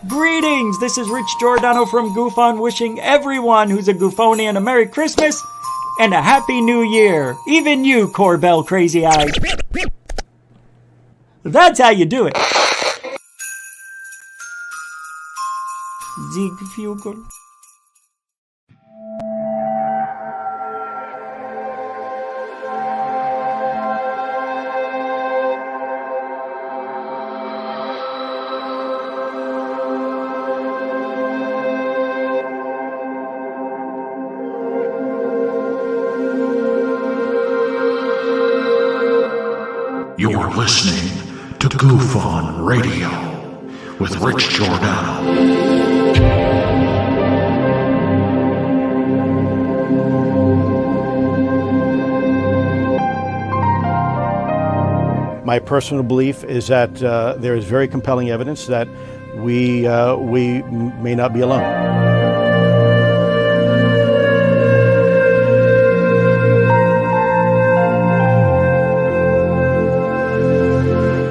Greetings, this is Rich Giordano from Goofon wishing everyone who's a Goofonian a Merry Christmas and a Happy New Year. Even you, Corbell Crazy Eyes. That's how you do it. Ziegfugel. You're listening to Goof On Radio with Rich Giordano. My personal belief is that there is very compelling evidence that we may not be alone.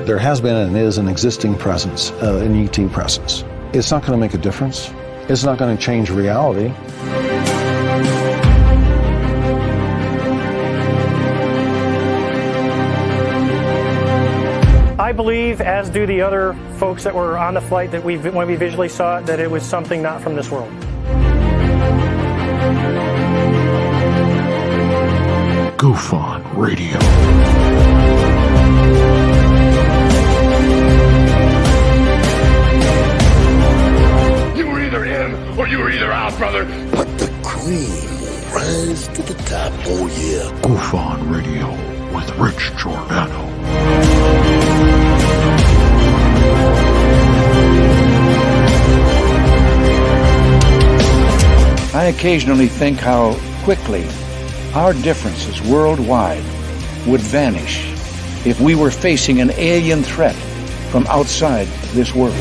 There has been and is an existing presence, an ET presence. It's not going to make a difference. It's not going to change reality. I believe, as do the other folks that were on the flight, that when we visually saw it, that it was something not from this world. Goof On Radio. You were either in or you were either out, brother. But the cream will rise to the top, oh yeah. Goof On Radio with Rich Giordano. I occasionally think how quickly our differences worldwide would vanish if we were facing an alien threat from outside this world.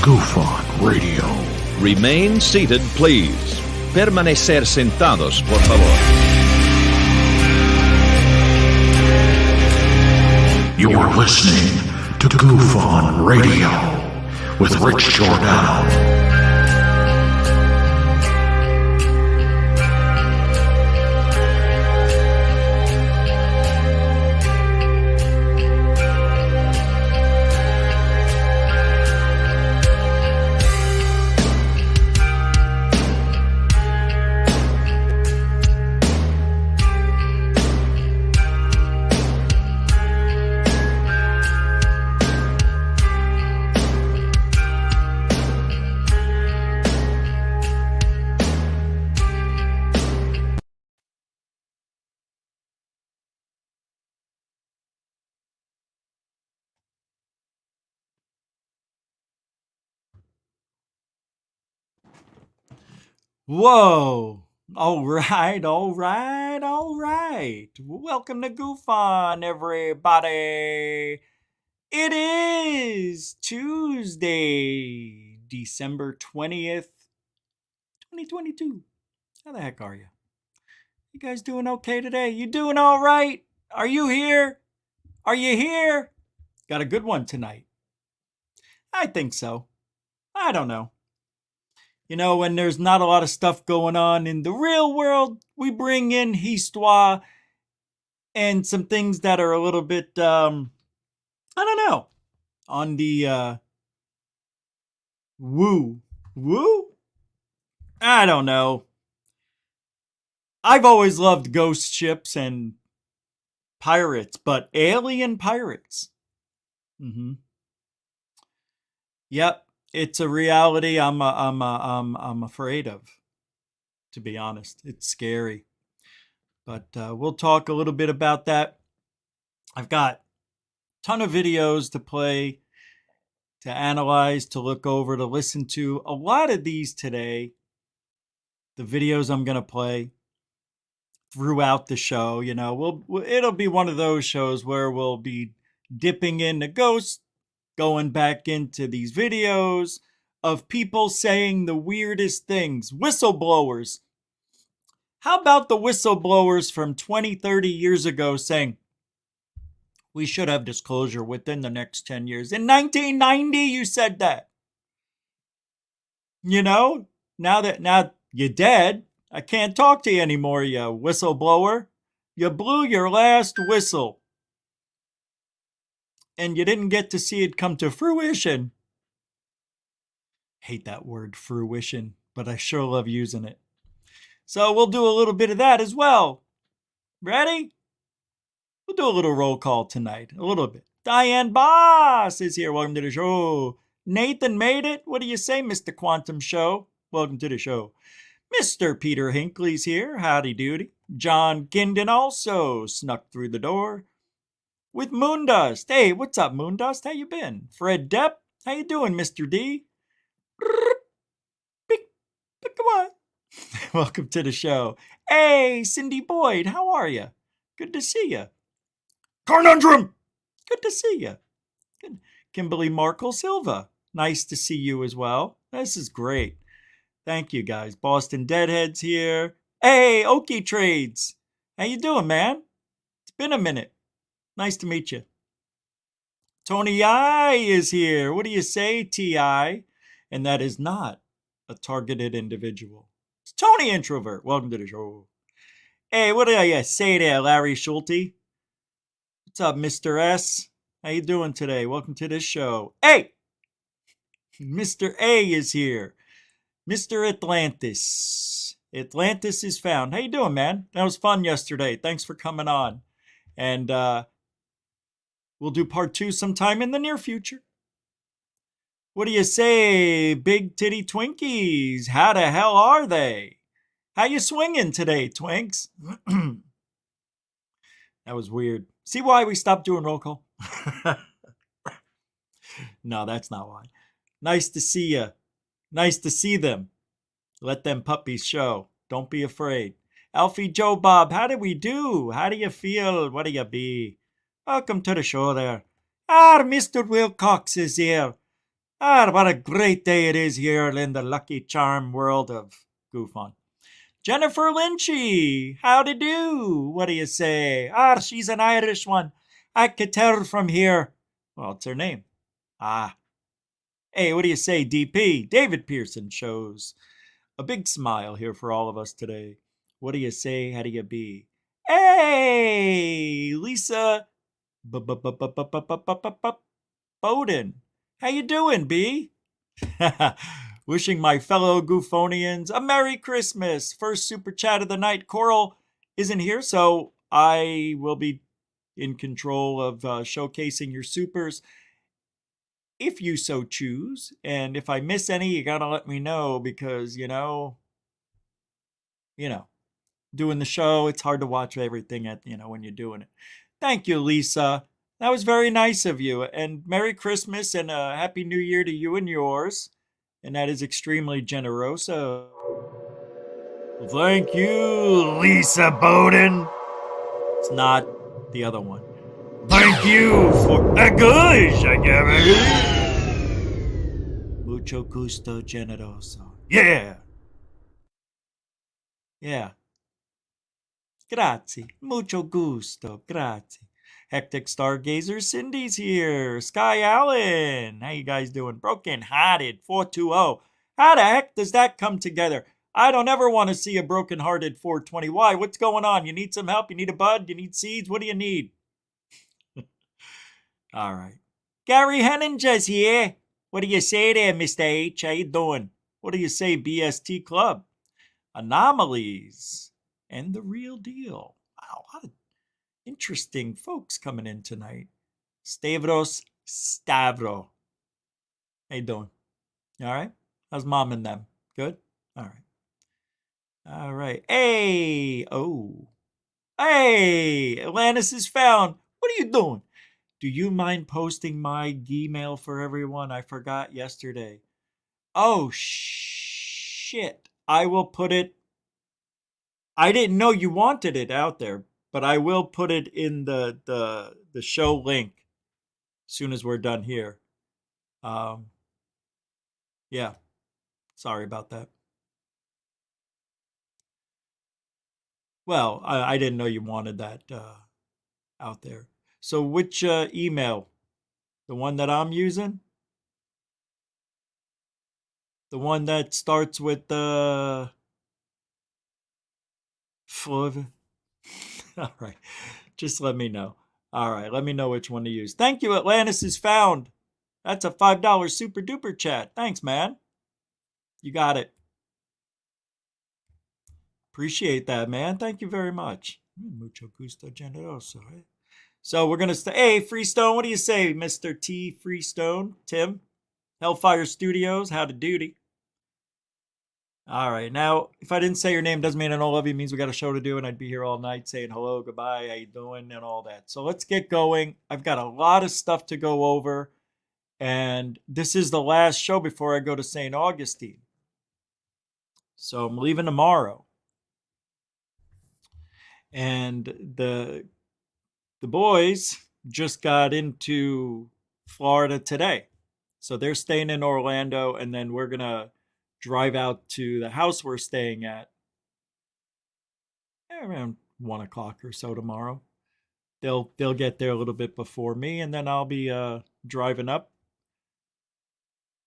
Goof On Radio. Remain seated, please. Permanecer sentados, por favor. You're listening to Goof On Radio with Rich Giordano. Whoa. All right. Welcome to Goof On, everybody. It is Tuesday, December 20th, 2022. How the heck are you? You guys doing okay today? You doing all right? Are you here? Are you here? Got a good one tonight. I think so. I don't know. You know, when there's not a lot of stuff going on in the real world, we bring in histoire and some things that are a little bit, I don't know, on the woo? I don't know. I've always loved ghost ships and pirates, but alien pirates. Yep. It's a reality I'm afraid of, to be honest. It's scary. But we'll talk a little bit about that. I've got a ton of videos to play, to analyze, to look over, to listen to. A lot of these today, the videos I'm going to play throughout the show, you know, it'll be one of those shows where we'll be dipping into ghosts, going back into these videos of people saying the weirdest things. Whistleblowers. How about the whistleblowers from 20, 30 years ago saying, we should have disclosure within the next 10 years. In 1990, you said that. You know, now you're dead, I can't talk to you anymore, you whistleblower. You blew your last whistle. And you didn't get to see it come to fruition. Hate that word, fruition, but I sure love using it. So we'll do a little bit of that as well. Ready? We'll do a little roll call tonight. A little bit. Diane Boss is here. Welcome to the show. Nathan made it. What do you say, Mr. Quantum Show? Welcome to the show. Mr. Peter Hinckley's here. Howdy doody. John Ginden also snuck through the door with Moondust. Hey, what's up, Moondust? How you been? Fred Depp. How you doing, Mr. D? Come on. Welcome to the show. Hey, Cindy Boyd. How are you? Good to see you. Conundrum. Good to see you. Good. Kimberly Markle Silva. Nice to see you as well. This is great. Thank you, guys. Boston Deadhead's here. Hey, Okie Trades. How you doing, man? It's been a minute. Nice to meet you. Tony I is here. What do you say, T.I.? And that is not a targeted individual. It's Tony Introvert. Welcome to the show. Hey, what do you say there, Larry Schulte? What's up, Mr. S? How you doing today? Welcome to this show. Hey! Mr. A is here. Mr. Atlantis. Atlantis is found. How you doing, man? That was fun yesterday. Thanks for coming on. And we'll do part 2 sometime in the near future. What do you say, Big Titty Twinkies? How the hell are they? How you swinging today, Twinks? That was weird. See why we stopped doing roll call? No, that's not why. Nice to see you. Nice to see them. Let them puppies show. Don't be afraid. Alfie Joe Bob, how do we do? How do you feel? What do you be? Welcome to the show there. Mr. Wilcox is here. What a great day it is here in the lucky charm world of Goof On. Jennifer Lynchy, howdy do? What do you say? She's an Irish one. I could tell from here. Well, it's her name. Hey, what do you say, DP? David Pearson shows a big smile here for all of us today. What do you say? How do you be? Hey, Lisa Bowden. How you doing, B? Wishing my fellow Goofonians a Merry Christmas. First super chat of the night. Coral isn't here, so I will be in control of showcasing your supers if you so choose. And if I miss any, you gotta let me know because, you know, doing the show, it's hard to watch everything when you're doing it. Thank you, Lisa. That was very nice of you. And Merry Christmas and a Happy New Year to you and yours. And that is extremely generoso. Thank you, Lisa Bowden. It's not the other one. Thank you for a gosh, I give it. Mucho gusto generoso. Yeah. Yeah. Grazie. Mucho gusto. Grazie. Hectic Stargazer Cindy's here. Sky Allen. How you guys doing? Broken Hearted 420. How the heck does that come together? I don't ever want to see a broken hearted 420. Why? What's going on? You need some help? You need a bud? You need seeds? What do you need? All right. Gary Henninger's here. What do you say there, Mr. H? How you doing? What do you say, BST Club? Anomalies. And the real deal. Wow, a lot of interesting folks coming in tonight. Stavros Stavro. How you doing? All right? How's mom and them? Good? All right. All right. Hey! Oh. Hey! Atlantis is found. What are you doing? Do you mind posting my email for everyone? I forgot yesterday. Oh, shit. I will put it. I didn't know you wanted it out there, but I will put it in the show link as soon as we're done here. Yeah. Sorry about that. Well, I didn't know you wanted that out there. So which email? The one that I'm using? The one that starts with All right. Just let me know. All right. Let me know which one to use. Thank you. Atlantis is found. That's a $5 super duper chat. Thanks, man. You got it. Appreciate that, man. Thank you very much. Mucho gusto generoso. Eh? So we're going to stay. Hey, Freestone, what do you say, Mr. T. Freestone? Tim? Hellfire Studios, how to duty. All right. Now, if I didn't say your name, doesn't mean I don't love you. It means we got a show to do, and I'd be here all night saying hello, goodbye, how you doing, and all that. So let's get going. I've got a lot of stuff to go over, and this is the last show before I go to St. Augustine. So I'm leaving tomorrow. And the boys just got into Florida today. So they're staying in Orlando, and then we're going to drive out to the house we're staying at around 1 o'clock or so tomorrow. They'll get there a little bit before me, and then I'll be driving up.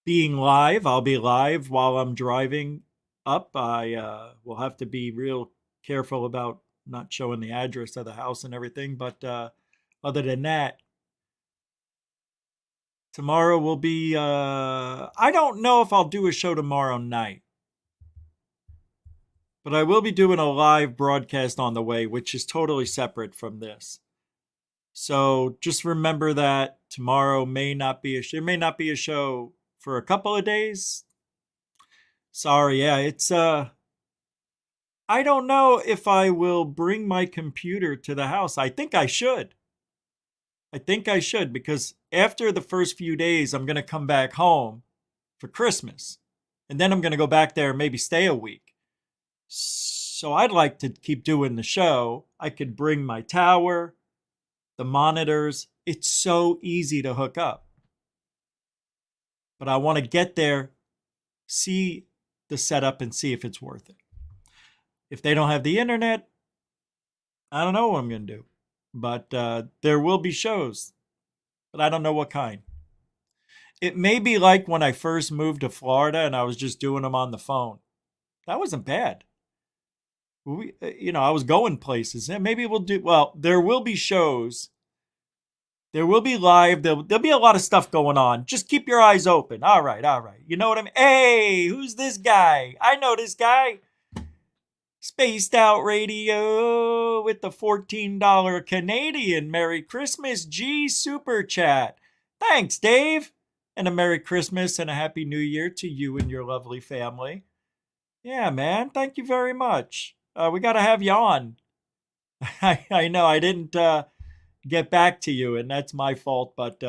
Being live, I'll be live while I'm driving up. I will have to be real careful about not showing the address of the house and everything, but other than that, tomorrow will be, I don't know if I'll do a show tomorrow night, but I will be doing a live broadcast on the way, which is totally separate from this. So just remember that tomorrow may not be there may not be a show for a couple of days. Sorry, yeah, it's I don't know if I will bring my computer to the house. I think I should. Because after the first few days, I'm going to come back home for Christmas. And then I'm going to go back there and maybe stay a week. So I'd like to keep doing the show. I could bring my tower, the monitors. It's so easy to hook up. But I want to get there, see the setup, and see if it's worth it. If they don't have the internet, I don't know what I'm going to do. But there will be shows, but I don't know what kind. It may be like when I first moved to Florida and I was just doing them on the phone. That wasn't bad. I was going places. And maybe we'll do, well, there will be shows. There will be live. There'll be a lot of stuff going on. Just keep your eyes open. All right. You know what I mean? Hey, who's this guy? I know this guy. Spaced Out Radio with the $14 Canadian Merry Christmas G Super Chat. Thanks, Dave. And a Merry Christmas and a Happy New Year to you and your lovely family. Yeah, man. Thank you very much. We got to have you on. I know I didn't get back to you, and that's my fault. But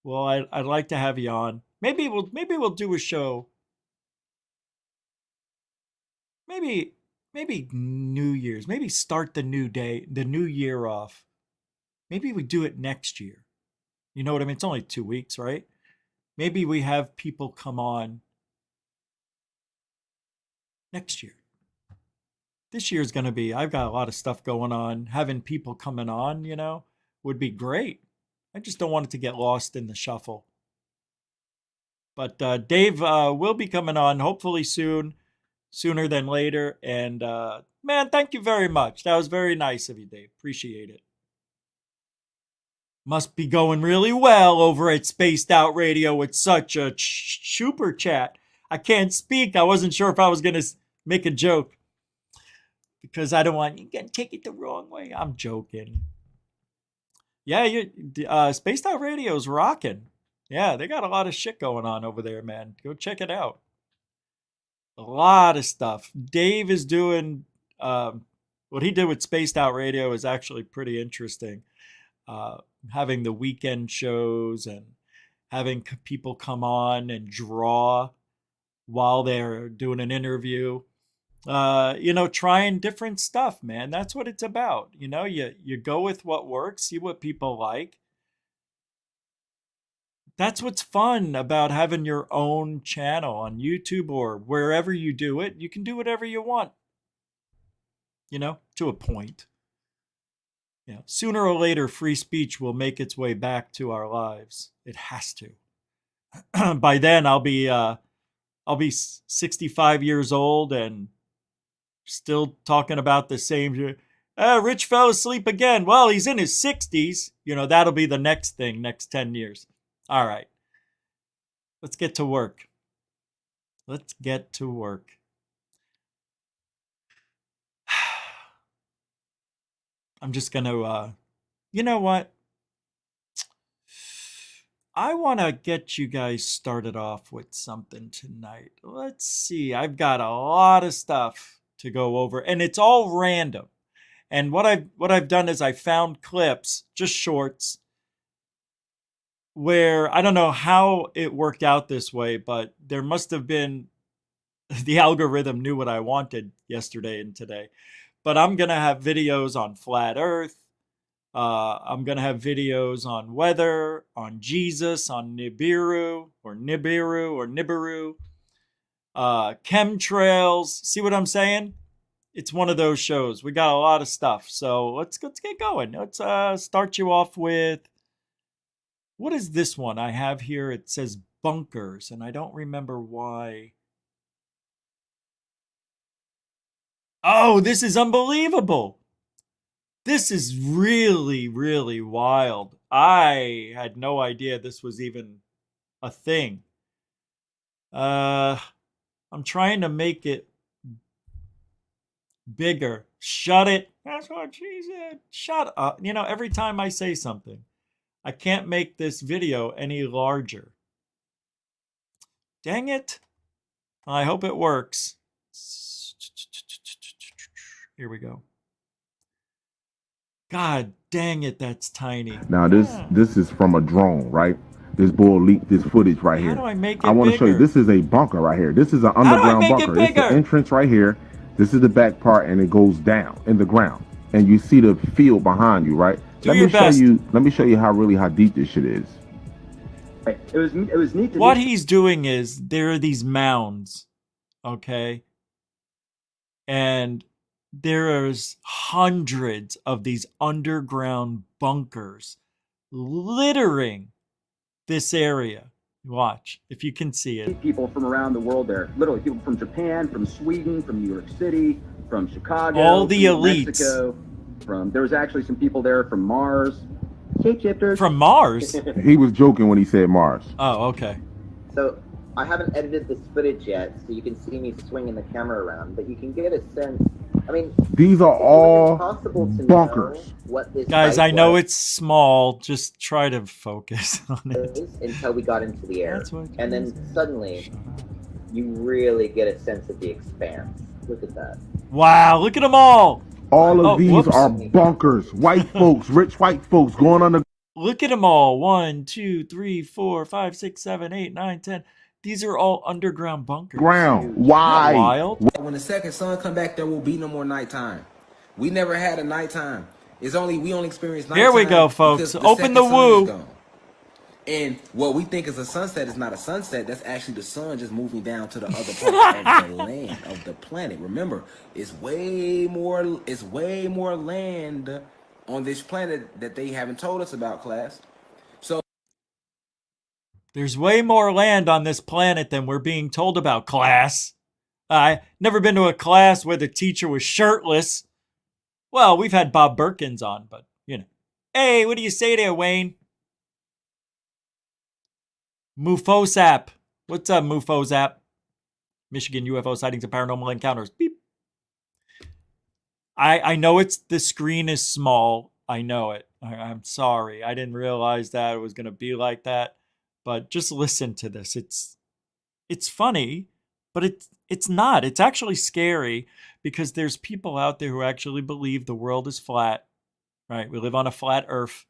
well, I'd like to have you on. Maybe we'll do a show. Maybe New Year's. Maybe start the new year off. Maybe we do it next year. You know what I mean? It's only 2 weeks, right? Maybe we have people come on next year. This year's going to be, I've got a lot of stuff going on. Having people coming on, would be great. I just don't want it to get lost in the shuffle. But Dave will be coming on hopefully soon. Sooner than later. And man, thank you very much. That was very nice of you, Dave. Appreciate it. Must be going really well over at Spaced Out Radio with such a super chat. I can't speak. I wasn't sure if I was going to make a joke because I don't want you to take it the wrong way. I'm joking. Yeah, Spaced Out Radio is rocking. Yeah, they got a lot of shit going on over there, man. Go check it out. A lot of stuff. Dave is doing what he did with Spaced Out Radio is actually pretty interesting. Having the weekend shows and having people come on and draw while they're doing an interview. Trying different stuff, man. That's what it's about. You go with what works, see what people like. That's what's fun about having your own channel on YouTube or wherever you do it. You can do whatever you want. to a point. Sooner or later, free speech will make its way back to our lives. It has to. By then, I'll be 65 years old and still talking about the same. Rich fell asleep again. Well, he's in his 60s. That'll be the next thing, next 10 years. All right. Let's get to work. I'm just going to, you know what? I want to get you guys started off with something tonight. Let's see. I've got a lot of stuff to go over, and it's all random. And what I've done is I found clips, just shorts, where I don't know how it worked out this way, but there must have been the algorithm knew what I wanted yesterday and today. But I'm going to have videos on flat Earth. I'm going to have videos on weather, on Jesus, on Nibiru, chemtrails. See what I'm saying? It's one of those shows. We got a lot of stuff. So let's get going. Let's start you off with, what is this one I have here? It says bunkers, and I don't remember why. Oh, this is unbelievable. This is really, really wild. I had no idea this was even a thing. I'm trying to make it bigger. Shut it. That's what she said. Shut up. Every time I say something, I can't make this video any larger. Dang it. I hope it works. Here we go. God dang it, that's tiny. Now this is from a drone, right? This bull leaked this footage right here. How do I make it I want to show you. bigger? This is a bunker right here. This is an underground bunker. This is the entrance right here. This is the back part, and it goes down in the ground. And you see the field behind you, right? Let me show you how deep this shit is. It was neat. What he's doing is there are these mounds, okay? And there's hundreds of these underground bunkers littering this area. Watch, if you can see it. People from around the world there. Literally people from Japan, from Sweden, from New York City, from Chicago. All the elites. Mexico, there was actually some people there from Mars. Shapeshifters. From Mars? He was joking when he said Mars. Oh, okay. So I haven't edited this footage yet, so you can see me swinging the camera around, but you can get a sense. I mean, these are all bunkers. Guys, I know it's small. Just try to focus on it. Until we got into the air. And then suddenly, you really get a sense of the expanse. Look at that. Wow, look at them all. All of these are bunkers. White folks, rich white folks going on the... Look at them all. 1, 2, 3, 4, 5, 6, 7, 8, 9, 10. These are all underground bunkers. Why? Wild. When the second sun come back, there will be no more nighttime. We never had a nighttime. We only experienced nighttime. Here we go, folks. Open the woo. And what we think is a sunset is not a sunset. That's actually the sun just moving down to the other part of the land, of the planet. Remember, it's way more land on this planet that they haven't told us about, class. So there's way more land on this planet than we're being told about, class. I never been to a class where the teacher was shirtless. Well, we've had Bob Birkins on, but Hey, what do you say there, Wayne? Mufosap. What's up, Mufosap? Michigan UFO sightings and paranormal encounters. Beep. I know the screen is small. I know it. I'm sorry. I didn't realize that it was going to be like that. But just listen to this. It's funny, but it's not. It's actually scary because there's people out there who actually believe the world is flat. Right? We live on a flat Earth.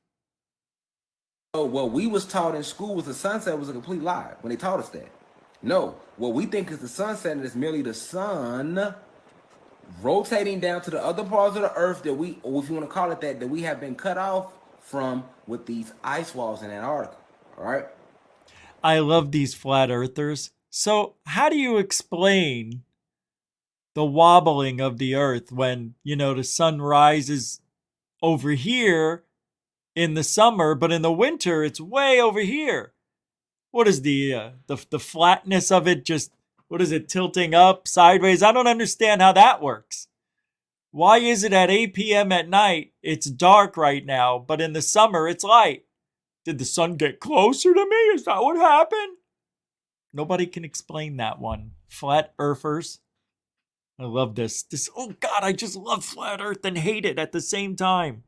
Oh, what we was taught in school was the sunset was a complete lie when they taught us that. No, what we think is the sunset is merely the sun rotating down to the other parts of the earth that we, or if you want to call it that we have been cut off from with these ice walls in Antarctica. All right. I love these flat earthers. So how do you explain the wobbling of the earth when, you know, the sun rises over here in the summer, but in the winter it's way over here. What is the flatness of it? Just, what is it, tilting up, sideways? I don't understand how that works. Why is it at 8 p.m. at night it's dark right now, but in the summer it's light? Did the sun get closer to me? Is that what happened? Nobody can explain that one. Flat earthers. I love this. Oh God, I just love flat earth and hate it at the same time.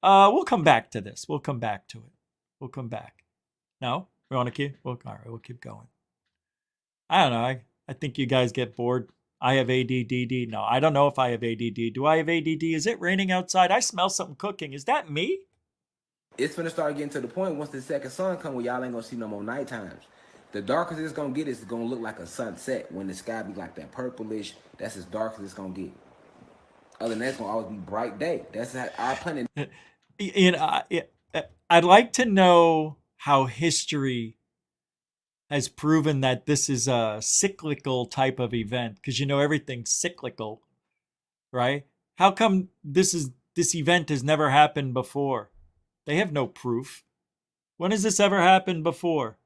We'll come back to this. We'll come back to it. We'll come back. No? We want to keep? All right, we'll keep going. I don't know. I think you guys get bored. I have ADD. No, I don't know if I have ADD. Do I have ADD? Is it raining outside? I smell something cooking. Is that me? It's gonna start getting to the point once the second sun come where y'all ain't gonna see no more night times. The darkest it's gonna get is gonna look like a sunset when the sky be like that purplish. That's as dark as it's gonna get. Other than that, it's gonna always be bright day. That's how our planet. You know, I'd like to know how history has proven that this is a cyclical type of event, because you know everything's cyclical, right? How come this event has never happened before? They have no proof. When has this ever happened before?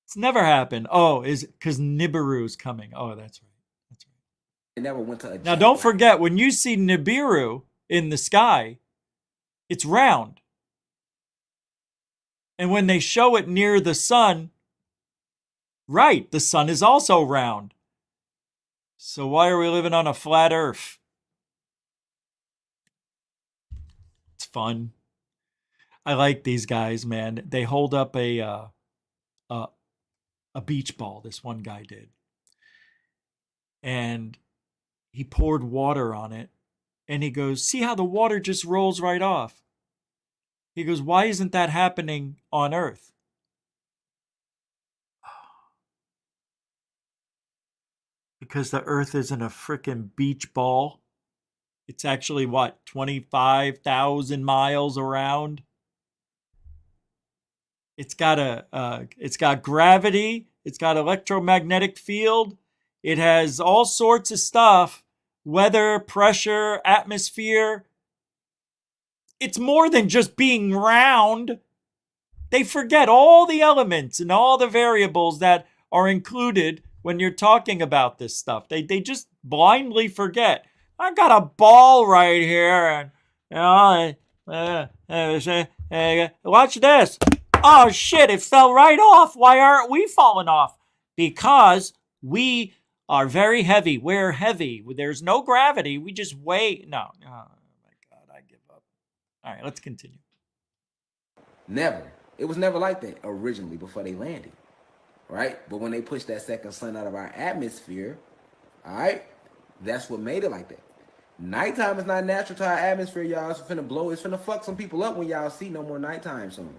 It's never happened. Oh, is it because Nibiru's coming? Oh, that's right. That's right. It never went to a now, don't forget, when you see Nibiru in the sky, it's round. And when they show it near the sun, right, the sun is also round. So why are we living on a flat earth? It's fun. I like these guys, man. They hold up a beach ball, this one guy did. And he poured water on it. And he goes, see how the water just rolls right off? He goes, why isn't that happening on Earth? Because the Earth isn't a freaking beach ball. It's actually, what, 25,000 miles around? It's got gravity. It's got electromagnetic field. It has all sorts of stuff. Weather, pressure, atmosphere. It's more than just being round. They forget all the elements and all the variables that are included when you're talking about this stuff. They just blindly forget. I got a ball right here, and watch this. Oh shit, it fell right off. Why aren't we falling off? Because we are very heavy. We're heavy. There's no gravity. We just weigh. No. Oh my God, I give up. All right, let's continue. Never. It was never like that originally before they landed, right? But when they pushed that second sun out of our atmosphere, all right, that's what made it like that. Nighttime is not natural to our atmosphere, y'all. It's finna blow. It's finna fuck some people up when y'all see no more nighttime soon.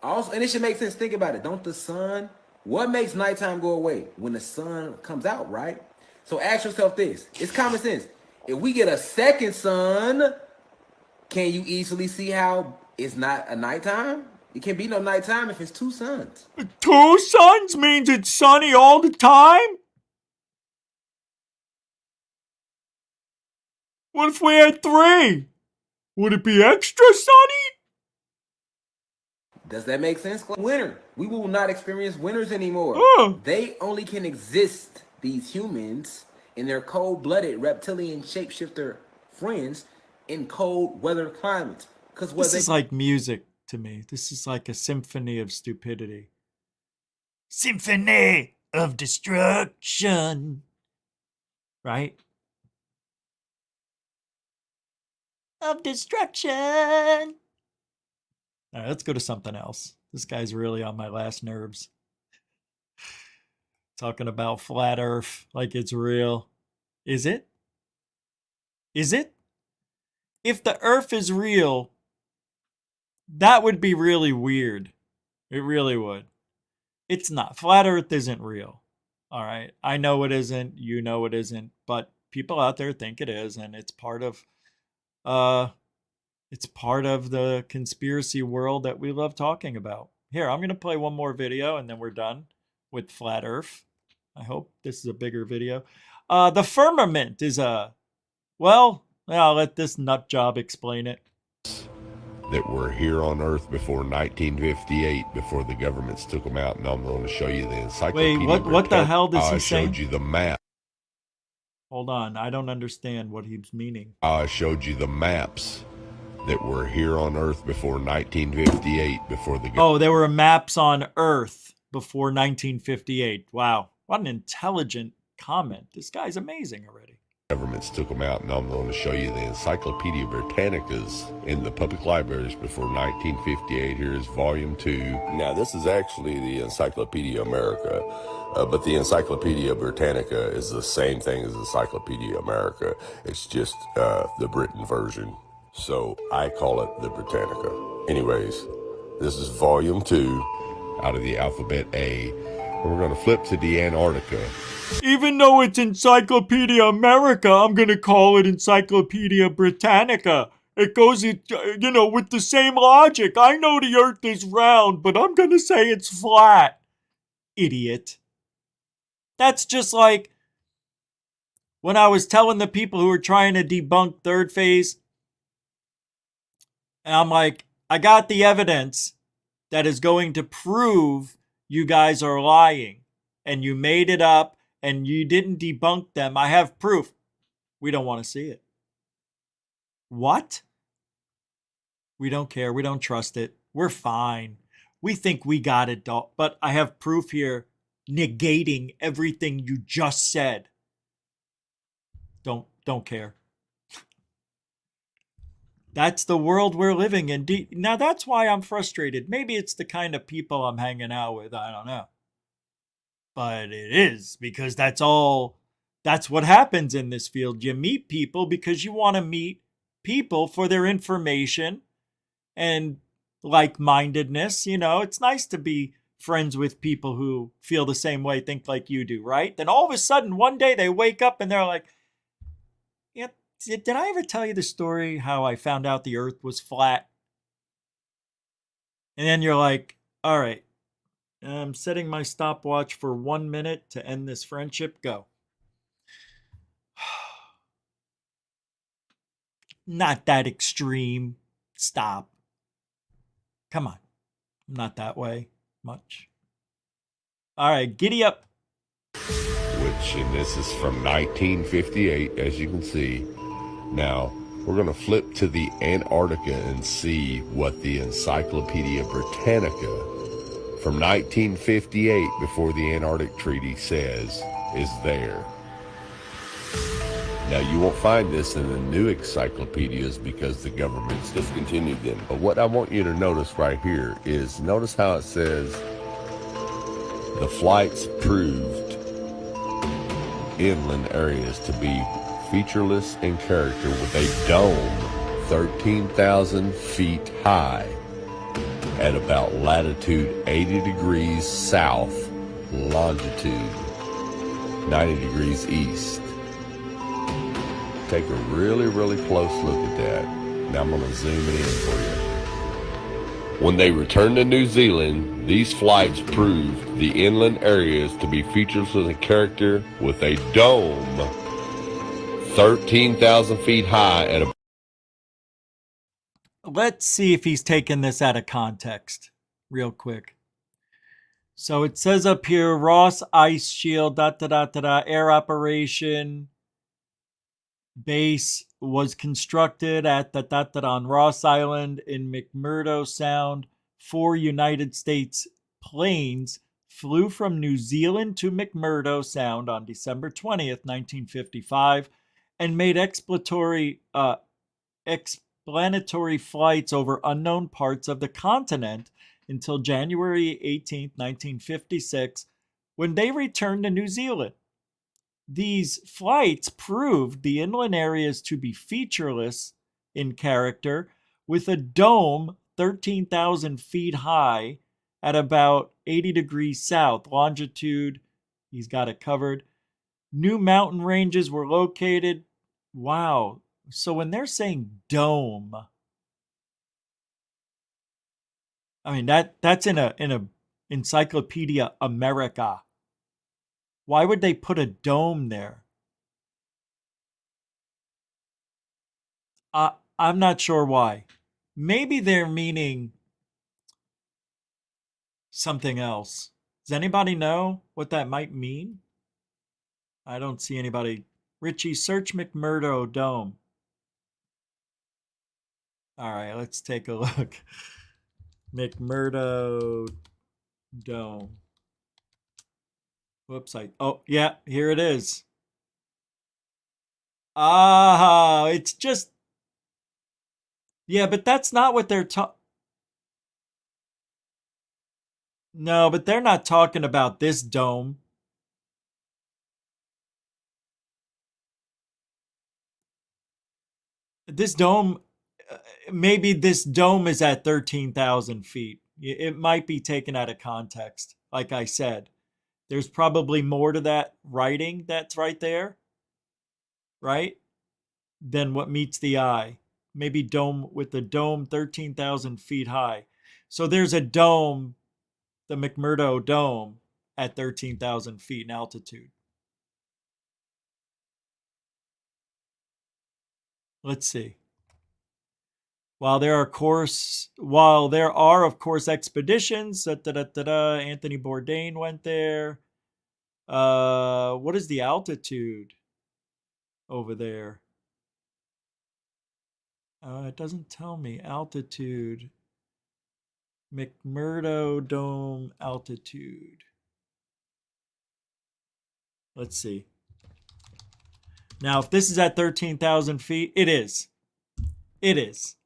Also, and it should make sense. Think about it. Don't the sun, what makes nighttime go away? When the sun comes out, right? So ask yourself this. It's common sense. If we get a second sun, can you easily see how it's not a nighttime? It can't be no nighttime if it's two suns. 2 suns means it's sunny all the time? What if we had 3? Would it be extra sunny? Does that make sense? Winter. We will not experience winters anymore. They only can exist, these humans, and their cold-blooded reptilian shapeshifter friends, in cold weather climates. This is like music to me. This is like a symphony of stupidity. Symphony of destruction. Right? Of destruction. All right, let's go to something else. This guy's really on my last nerves. Talking about flat earth like it's real. Is it? Is it? If the earth is real, that would be really weird. It really would. It's not. Flat earth isn't real. All right. I know it isn't. You know it isn't. But people out there think it is, and it's part of the conspiracy world that we love talking about. Here, I'm going to play one more video and then we're done with flat earth. I hope this is a bigger video. The firmament is well, I'll let this nut job explain it. That were here on Earth before 1958, before the governments took them out, and I'm going to show you the encyclopedia. Wait, what the hell does he say? I showed you the map. Hold on, I don't understand what he's meaning. I showed you the maps that were here on Earth before 1958, before the... Oh, there were maps on Earth before 1958. Wow, what an intelligent comment. This guy's amazing already. Governments took them out, and I'm going to show you the Encyclopedia Britannicas in the public libraries before 1958. Here is Volume 2. Now, this is actually the Encyclopedia America, but the Encyclopedia Britannica is the same thing as Encyclopedia America. It's just the Britain version, so I call it the Britannica. Anyways, this is Volume 2 out of the alphabet A. We're going to flip to the Antarctica. Even though it's Encyclopedia America, I'm going to call it Encyclopedia Britannica. It goes, with the same logic. I know the Earth is round, but I'm going to say it's flat. Idiot. That's just like when I was telling the people who were trying to debunk third phase, and I'm like, I got the evidence that is going to prove you guys are lying, and you made it up, and you didn't debunk them. I have proof. We don't want to see it. What? We don't care. We don't trust it. We're fine. We think we got it, but I have proof here negating everything you just said. Don't care. That's the world we're living in. Now that's why I'm frustrated. Maybe it's the kind of people I'm hanging out with. I don't know. But it is, because that's what happens in this field. You meet people because you want to meet people for their information and like-mindedness. It's nice to be friends with people who feel the same way, think like you do, right? Then all of a sudden, one day they wake up and they're like, yeah, did I ever tell you the story how I found out the Earth was flat? And then you're like, all right. I'm setting my stopwatch for 1 minute to end this friendship. Go. Not that extreme. Stop. Come on. I'm not that way much. All right, giddy up. And this is from 1958, as you can see. Now, we're going to flip to the Antarctica and see what the Encyclopedia Britannica from 1958, before the Antarctic Treaty, says is there. Now, you won't find this in the new encyclopedias because the government's discontinued them. But what I want you to notice right here is, notice how it says the flights proved inland areas to be featureless in character, with a dome 13,000 feet high at about latitude 80 degrees south, longitude 90 degrees east. Take a really, really close look at that. Now I'm going to zoom it in for you. When they returned to New Zealand, these flights proved the inland areas to be featureless in character, with a dome 13,000 feet high at a... Let's see if he's taken this out of context real quick. So it says up here, Ross Ice Shield, air operation base was constructed at on Ross Island in McMurdo Sound. 4 United States planes flew from New Zealand to McMurdo Sound on December 20th, 1955, and made explanatory flights over unknown parts of the continent until January 18, 1956, when they returned to New Zealand. These flights proved the inland areas to be featureless in character, with a dome 13,000 feet high at about 80 degrees south, longitude, he's got it covered. New mountain ranges were located. Wow. So when they're saying dome, I mean that's in a Encyclopedia America. Why would they put a dome there? I'm not sure why. Maybe they're meaning something else. Does anybody know what that might mean? I don't see anybody. Richie, search McMurdo Dome. All right, let's take a look. McMurdo Dome. Whoops, oh, yeah, here it is. Ah, it's just... Yeah, but that's not what they're talking... No, but they're not talking about this dome. This dome... Maybe this dome is at 13,000 feet. It might be taken out of context, like I said. There's probably more to that writing that's right there, right, than what meets the eye. Maybe dome with the dome 13,000 feet high. So there's a dome, the McMurdo Dome, at 13,000 feet in altitude. Let's see. While there are, of course, expeditions, Anthony Bourdain went there. What is the altitude over there? It doesn't tell me. Altitude. McMurdo Dome altitude. Let's see. Now, if this is at 13,000 feet, it is. It is.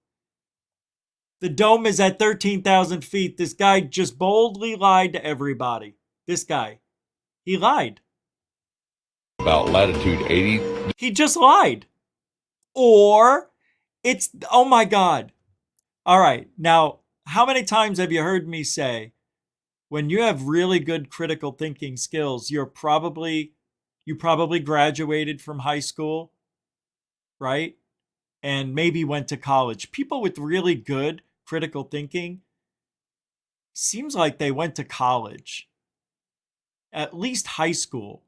The dome is at 13,000 feet. This guy just boldly lied to everybody. This guy. He lied. About latitude 80. He just lied. Or it's, oh my God. All right. Now, how many times have you heard me say, when you have really good critical thinking skills, you probably graduated from high school, right? And maybe went to college. People with really good critical thinking, seems like they went to college, at least high school.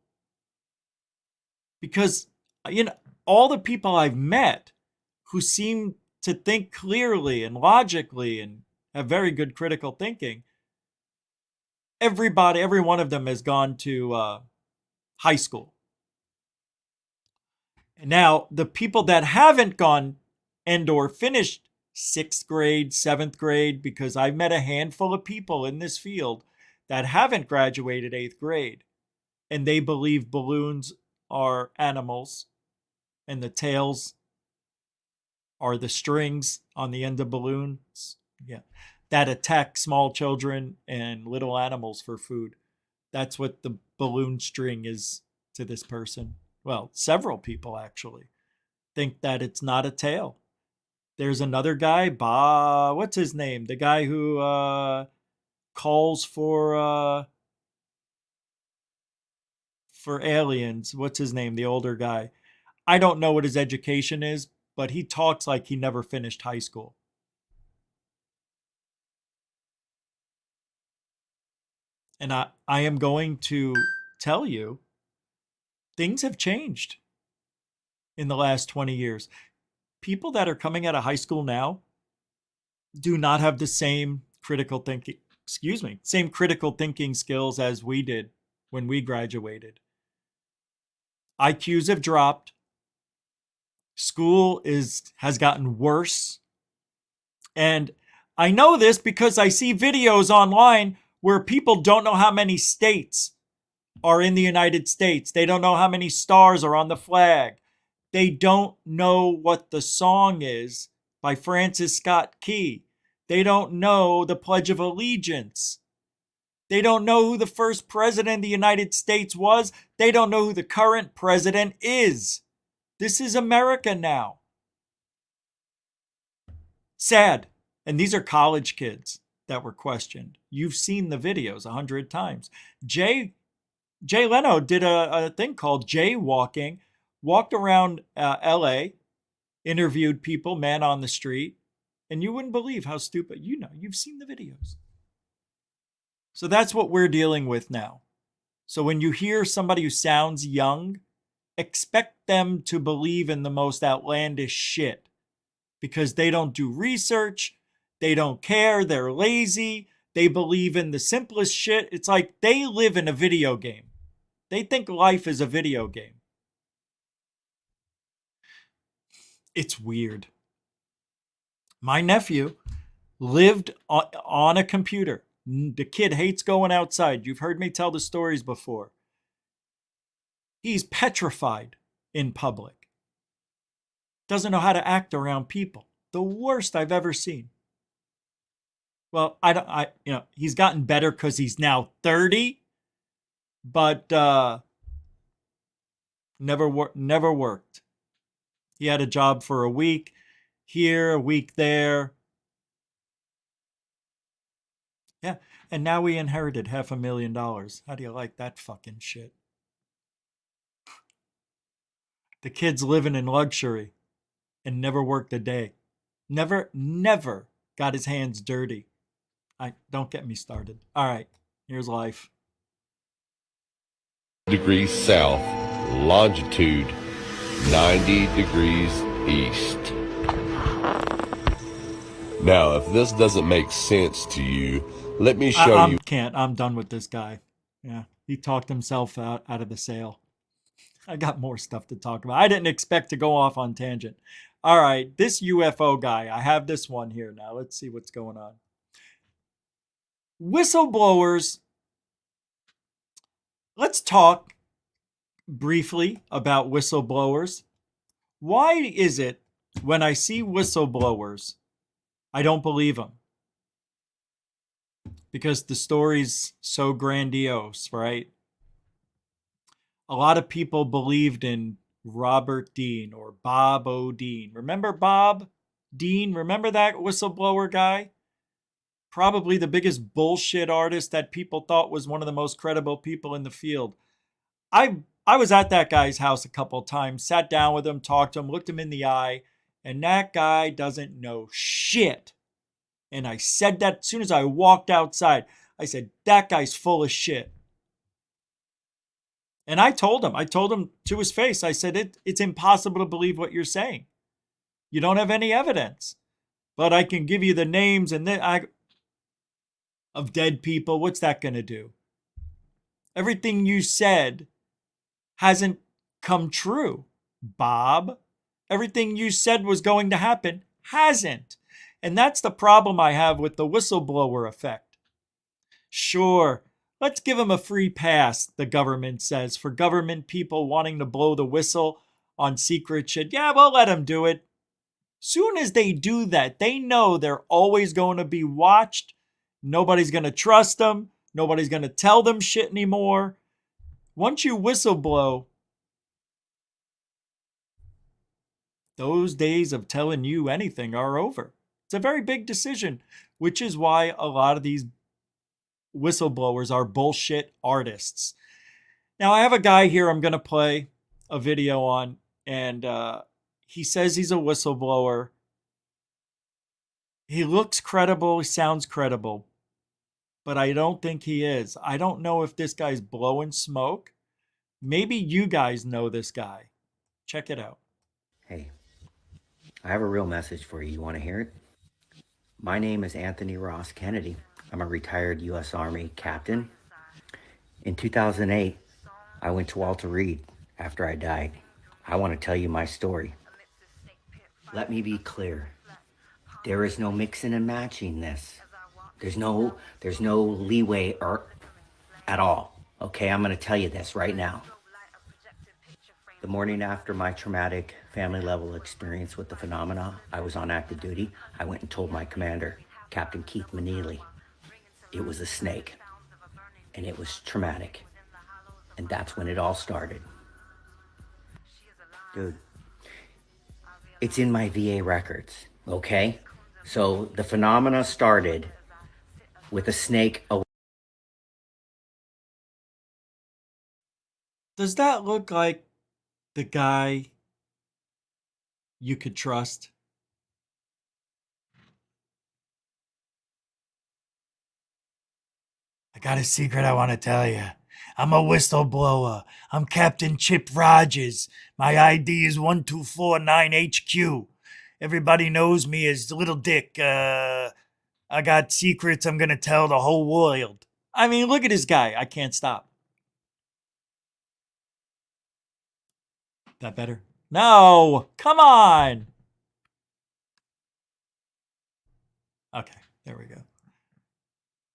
Because, all the people I've met who seem to think clearly and logically and have very good critical thinking, every one of them has gone to high school. And now, the people that haven't gone and/or finished 6th grade, 7th grade, because I've met a handful of people in this field that haven't graduated 8th grade, and they believe balloons are animals, and the tails are the strings on the end of balloons, that attack small children and little animals for food. That's what the balloon string is to this person. Well, several people actually think that it's not a tail. There's another guy, what's his name? The guy who calls for aliens. What's his name? The older guy. I don't know what his education is, but he talks like he never finished high school. And I am going to tell you, things have changed in the last 20 years. People that are coming out of high school now do not have the same critical thinking skills as we did when we graduated. IQs have dropped. School has gotten worse. And I know this because I see videos online where people don't know how many states are in the United States. They don't know how many stars are on the flag. They don't know what the song is by Francis Scott Key. They don't know the Pledge of Allegiance. They don't know who the first president of the United States was. They don't know who the current president is. This is America now. Sad. And these are college kids that were questioned. You've seen the videos 100 times. Jay Leno did a thing called jaywalking, walked around LA, interviewed people, man on the street, and you wouldn't believe how stupid, you've seen the videos. So that's what we're dealing with now. So when you hear somebody who sounds young, expect them to believe in the most outlandish shit because they don't do research, they don't care, they're lazy, they believe in the simplest shit. It's like they live in a video game. They think life is a video game. It's weird. My nephew lived on a computer. The kid hates going outside. You've heard me tell the stories before. He's petrified in public. Doesn't know how to act around people. The worst I've ever seen. Well, he's gotten better because he's now 30, but never worked. He had a job for a week here, a week there. Yeah, and now we inherited $500,000. How do you like that fucking shit? The kid's living in luxury and never worked a day. Never got his hands dirty. Don't get me started. All right, here's life. Degrees south, longitude 90 degrees east. Now, if this doesn't make sense to you, let me show you. I'm done with this guy. Yeah, he talked himself out of the sale. I got more stuff to talk about. I didn't expect to go off on tangent. All right, this UFO guy. I have this one here now. Let's see what's going on. Whistleblowers. Let's talk briefly about whistleblowers. Why is it when I see whistleblowers, I don't believe them? Because the story's so grandiose, right? A lot of people believed in Robert Dean or Bob O. Dean. Remember Bob Dean? Remember that whistleblower guy? Probably the biggest bullshit artist that people thought was one of the most credible people in the field. I was at that guy's house a couple of times, sat down with him, talked to him, looked him in the eye, and that guy doesn't know shit. And I said that as soon as I walked outside. I said, that guy's full of shit. And I told him to his face, I said, it's impossible to believe what you're saying. You don't have any evidence. But I can give you the names of dead people. What's that going to do? Everything you said hasn't come true, Bob. Everything you said was going to happen hasn't. And that's the problem I have with the whistleblower effect. Sure, let's give them a free pass, the government says, for government people wanting to blow the whistle on secret shit. Yeah, we'll let them do it. Soon as they do that, they know they're always going to be watched. Nobody's going to trust them. Nobody's going to tell them shit anymore. Once you whistleblow, those days of telling you anything are over. It's a very big decision, which is why a lot of these whistleblowers are bullshit artists. Now, I have a guy here I'm going to play a video on, and he says he's a whistleblower. He looks credible, he sounds credible, but I don't think he is. I don't know if this guy's blowing smoke. Maybe you guys know this guy. Check it out. Hey, I have a real message for you. You want to hear it? My name is Anthony Ross Kennedy. I'm a retired U.S. Army captain. In 2008, I went to Walter Reed after I died. I want to tell you my story. Let me be clear. There is no mixing and matching this. There's no leeway at all. Okay, I'm going to tell you this right now. The morning after my traumatic family level experience with the phenomena, I was on active duty. I went and told my commander, Captain Keith Maneely, it was a snake and it was traumatic. And that's when it all started. Dude, it's in my VA records, okay? So the phenomena started with a snake. Does that look like the guy you could trust? I got a secret I want to tell you. I'm a whistleblower. I'm Captain Chip Rogers. My ID is 1249HQ. Everybody knows me as Little Dick. I got secrets I'm gonna tell the whole world. I mean, look at this guy. I can't stop. That better? No! Come on! Okay, there we go.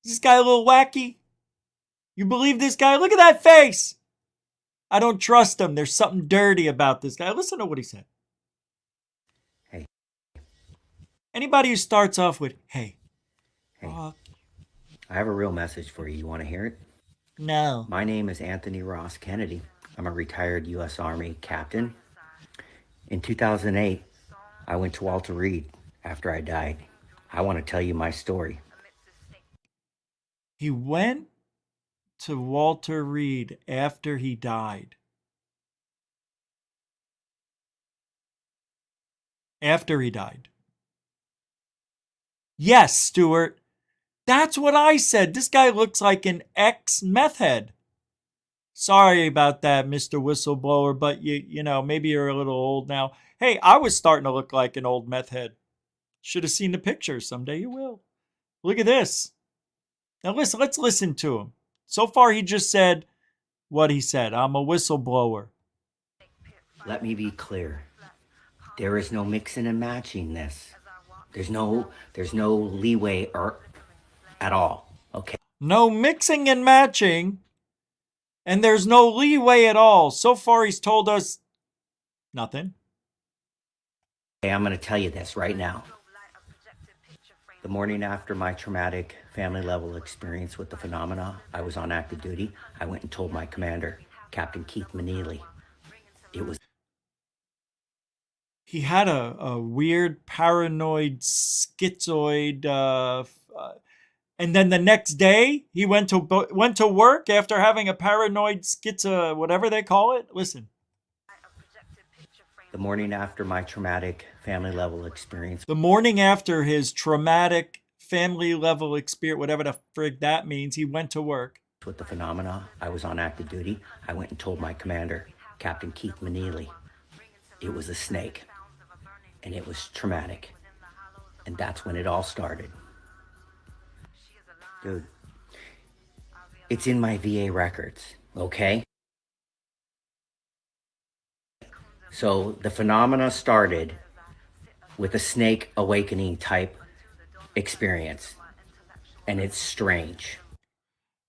Is this guy a little wacky? You believe this guy? Look at that face! I don't trust him. There's something dirty about this guy. Listen to what he said. Hey. Anybody who starts off with, hey. I have a real message for you. You want to hear it? No. My name is Anthony Ross Kennedy. I'm a retired U.S. Army captain. In 2008, I went to Walter Reed after I died. I want to tell you my story. He went to Walter Reed after he died. After he died. Yes, Stuart. That's what I said. This guy looks like an ex-meth head. Sorry about that, Mr. Whistleblower, but you know, maybe you're a little old now. Hey, I was starting to look like an old meth head. Should have seen the picture. Someday you will. Look at this. Now listen, let's listen to him. So far, he just said what he said. I'm a whistleblower. Let me be clear. There is no mixing and matching this. There's no leeway or at all. Okay. No mixing and matching. And there's no leeway at all. So far, he's told us nothing. Okay, I'm going to tell you this right now. The morning after my traumatic family-level experience with the phenomena, I was on active duty. I went and told my commander, Captain Keith Meneely. It was... He had a weird, paranoid, schizoid... and then the next day, he went to work after having a paranoid schizo... whatever they call it. Listen. The morning after my traumatic family-level experience. The morning after his traumatic family-level experience, whatever the frig that means, he went to work. With the phenomena, I was on active duty. I went and told my commander, Captain Keith Meneely. It was a snake. And it was traumatic. And that's when it all started. Dude, it's in my VA records, okay? So the phenomena started with a snake awakening type experience, and it's strange.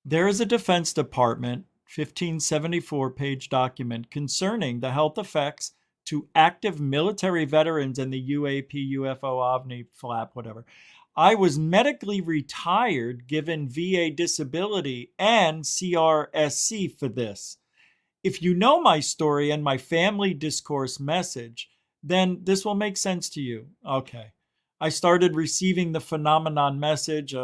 There is a Defense Department 1574 page document concerning the health effects to active military veterans and the UAP, UFO, OVNI, flap, whatever. I was medically retired given VA disability and CRSC for this. If you know my story and my family discourse message, then this will make sense to you. Okay. I started receiving the phenomenon message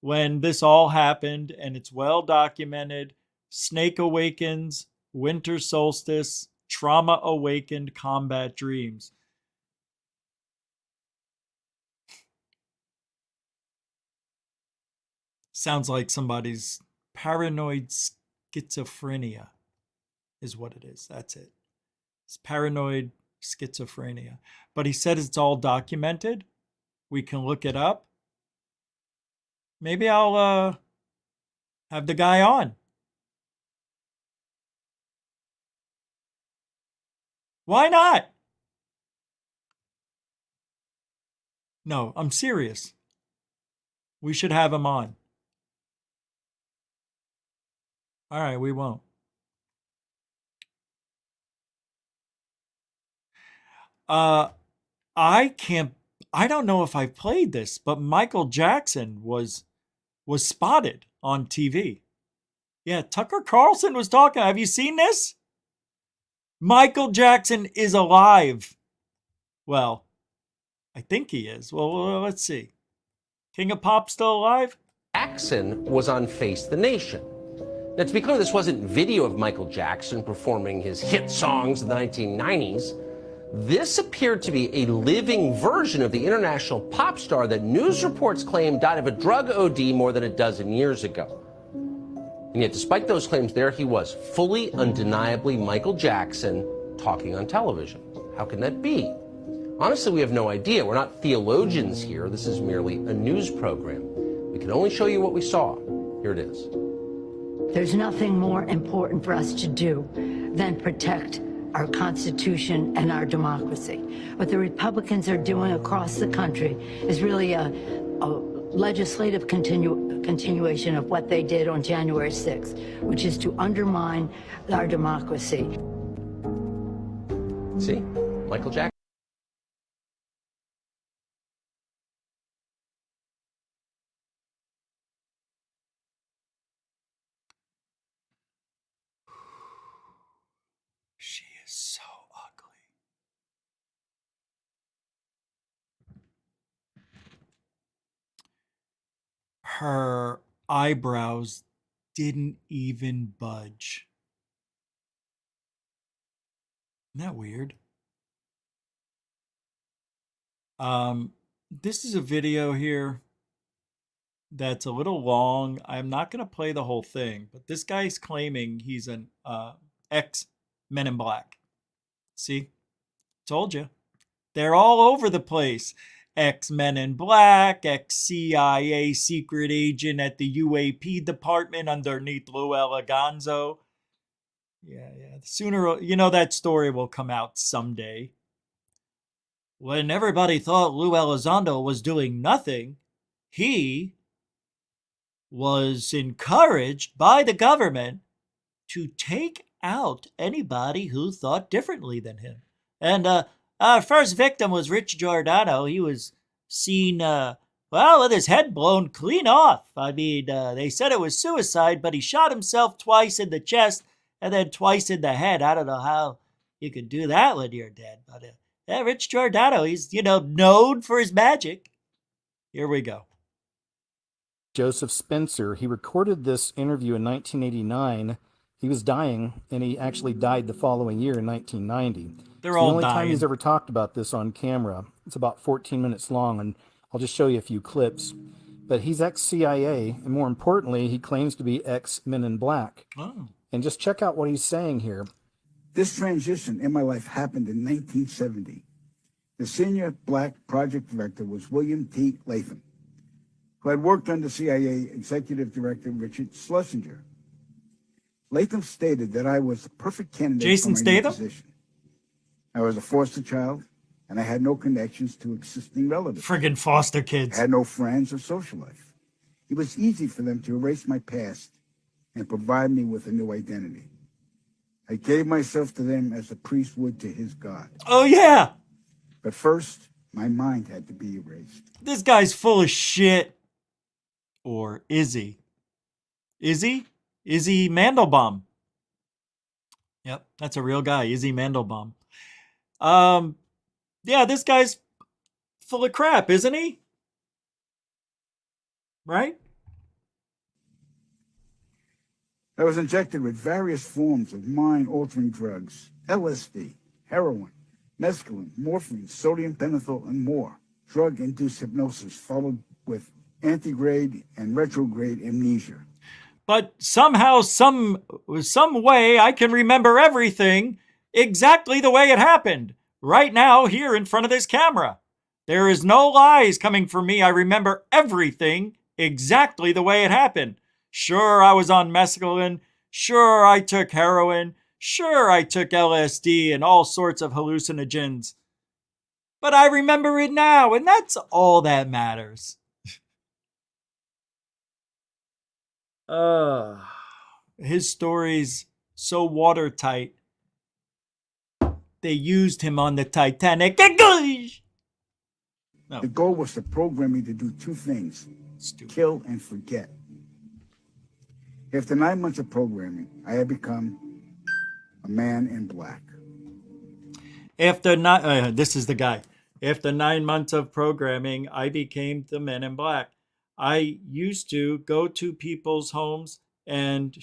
when this all happened, and it's well documented. Snake awakens, winter solstice, trauma awakened, combat dreams. Sounds like somebody's paranoid schizophrenia is what it is. That's it. It's paranoid schizophrenia. But he said it's all documented. We can look it up. Maybe I'll have the guy on. Why not? No, I'm serious. We should have him on. All right, we won't. I don't know if I played this, but Michael Jackson was spotted on TV. Yeah, Tucker Carlson was talking. Have you seen this? Michael Jackson is alive. Well, I think he is. Well, let's see. King of Pop still alive? Jackson was on Face the Nation. Now, to be clear, this wasn't video of Michael Jackson performing his hit songs of the 1990s. This appeared to be a living version of the international pop star that news reports claim died of a drug OD more than a dozen years ago. And yet, despite those claims, there he was, fully, undeniably Michael Jackson, talking on television. How can that be? Honestly, we have no idea. We're not theologians here. This is merely a news program. We can only show you what we saw. Here it is. There's nothing more important for us to do than protect our Constitution and our democracy. What the Republicans are doing across the country is really a legislative continuation of what they did on January 6th, which is to undermine our democracy. See? Michael Jackson. She is so ugly. Her eyebrows didn't even budge. Isn't that weird? This is a video here that's a little long. I'm not going to play the whole thing, but this guy's claiming he's an ex-Men in Black. See? Told you. They're all over the place. Ex-Men in Black, ex-CIA secret agent at the UAP department underneath Lou Elizondo. Yeah. Sooner, that story will come out someday. When everybody thought Lou Elizondo was doing nothing, he was encouraged by the government to take out anybody who thought differently than him. And our first victim was Rich Giordano. He was seen, with his head blown clean off. I mean, they said it was suicide, but he shot himself twice in the chest and then twice in the head. I don't know how you could do that when you're dead, but Rich Giordano, he's, known for his magic. Here we go. Joseph Spencer, he recorded this interview in 1989. He was dying, and he actually died the following year in 1990. They're all dying. The only time he's ever talked about this on camera. It's about 14 minutes long, and I'll just show you a few clips. But he's ex-CIA, and more importantly, he claims to be ex-Men in Black. Oh. And just check out what he's saying here. This transition in my life happened in 1970. The senior Black project director was William T. Latham, who had worked under CIA Executive Director Richard Schlesinger. Latham stated that I was the perfect candidate for my new position. I was a foster child, and I had no connections to existing relatives. Friggin' foster kids. I had no friends or social life. It was easy for them to erase my past and provide me with a new identity. I gave myself to them as a priest would to his God. Oh, yeah. But first, my mind had to be erased. This guy's full of shit. Or is he? Is he? Izzy Mandelbaum. Yep, that's a real guy, Izzy Mandelbaum. Yeah, this guy's full of crap, isn't he? Right? I was injected with various forms of mind-altering drugs, LSD, heroin, mescaline, morphine, sodium pentothal, and more. Drug-induced hypnosis followed with antegrade and retrograde amnesia. But somehow, some way, I can remember everything exactly the way it happened. Right now, here in front of this camera. There is no lies coming from me. I remember everything exactly the way it happened. Sure, I was on mescaline. Sure, I took heroin. Sure, I took LSD and all sorts of hallucinogens. But I remember it now, and that's all that matters. His story's so watertight. They used him on the Titanic. No. The goal was to program me to do two things. Stupid. Kill and forget. After 9 months of programming, I had become a man in black. This is the guy. After 9 months of programming, I became the Man in Black. I used to go to people's homes and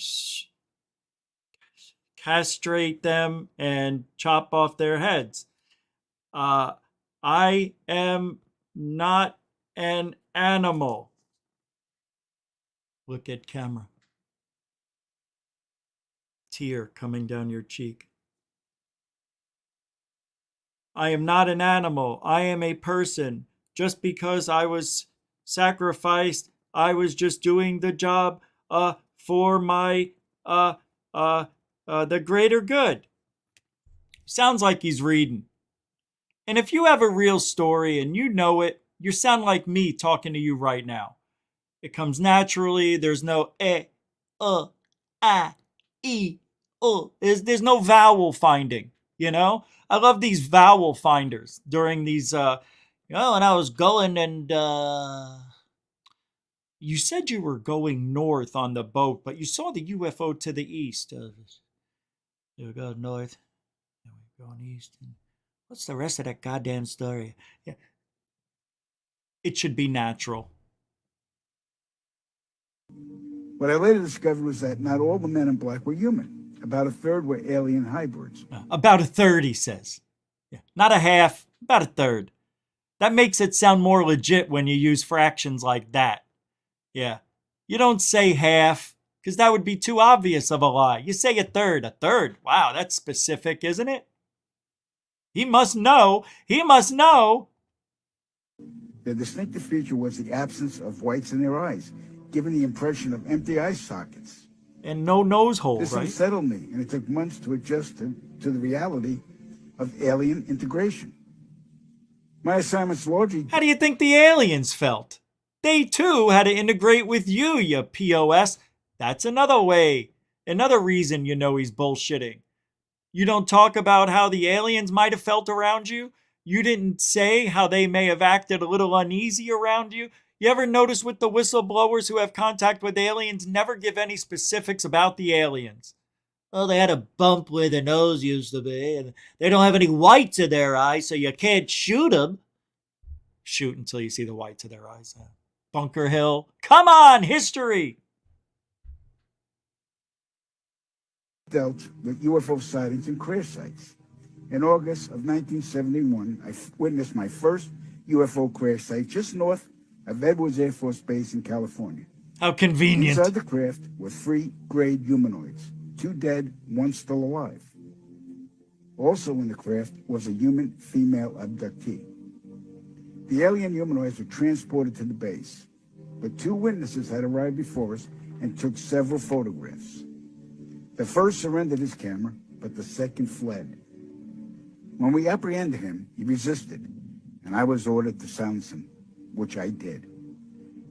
castrate them and chop off their heads. I am not an animal. Look at camera. tear coming down your cheek. I am not an animal. I am a person. Just because I was sacrificed, I was just doing the job for my the greater good. Sounds like he's reading. And if you have a real story and you know it, you sound like me talking to you right now. It comes naturally. There's no there's no vowel finding, you know? I love these vowel finders during these, and I was going and, you said you were going north on the boat, but you saw the UFO to the east. You go north, and we're going east. And what's the rest of that goddamn story? Yeah. It should be natural. What I later discovered was that not all the men in black were human. About a third were alien hybrids. About a third, he says. Yeah. Not a half, about a third. That makes it sound more legit when you use fractions like that. Yeah. You don't say half, because that would be too obvious of a lie. You say a third. A third. Wow, that's specific, isn't it? He must know. He must know. Their distinctive feature was the absence of whites in their eyes, giving the impression of empty eye sockets. And no nose hole, This right? unsettled me, and it took months to adjust to the reality of alien integration. My assignment's largely... How do you think the aliens felt? They too had to integrate with you, you POS. That's another way. Another reason you know he's bullshitting. You don't talk about how the aliens might have felt around you. You didn't say how they may have acted a little uneasy around you. You ever notice with the whistleblowers who have contact with aliens never give any specifics about the aliens? Well, they had a bump where their nose used to be, and they don't have any whites in their eyes, so you can't shoot them. Shoot until you see the whites of their eyes. Bunker Hill. Come on, history! Dealt with UFO sightings and crash sites. In August of 1971, I witnessed my first UFO crash site just north of Edwards Air Force Base in California. How convenient. Inside the craft were 3 grade humanoids, 2 dead, 1 still alive. Also in the craft was a human female abductee. The alien humanoids were transported to the base, but 2 witnesses had arrived before us and took several photographs. The first surrendered his camera, but the second fled. When we apprehended him, he resisted, and I was ordered to silence him, which I did.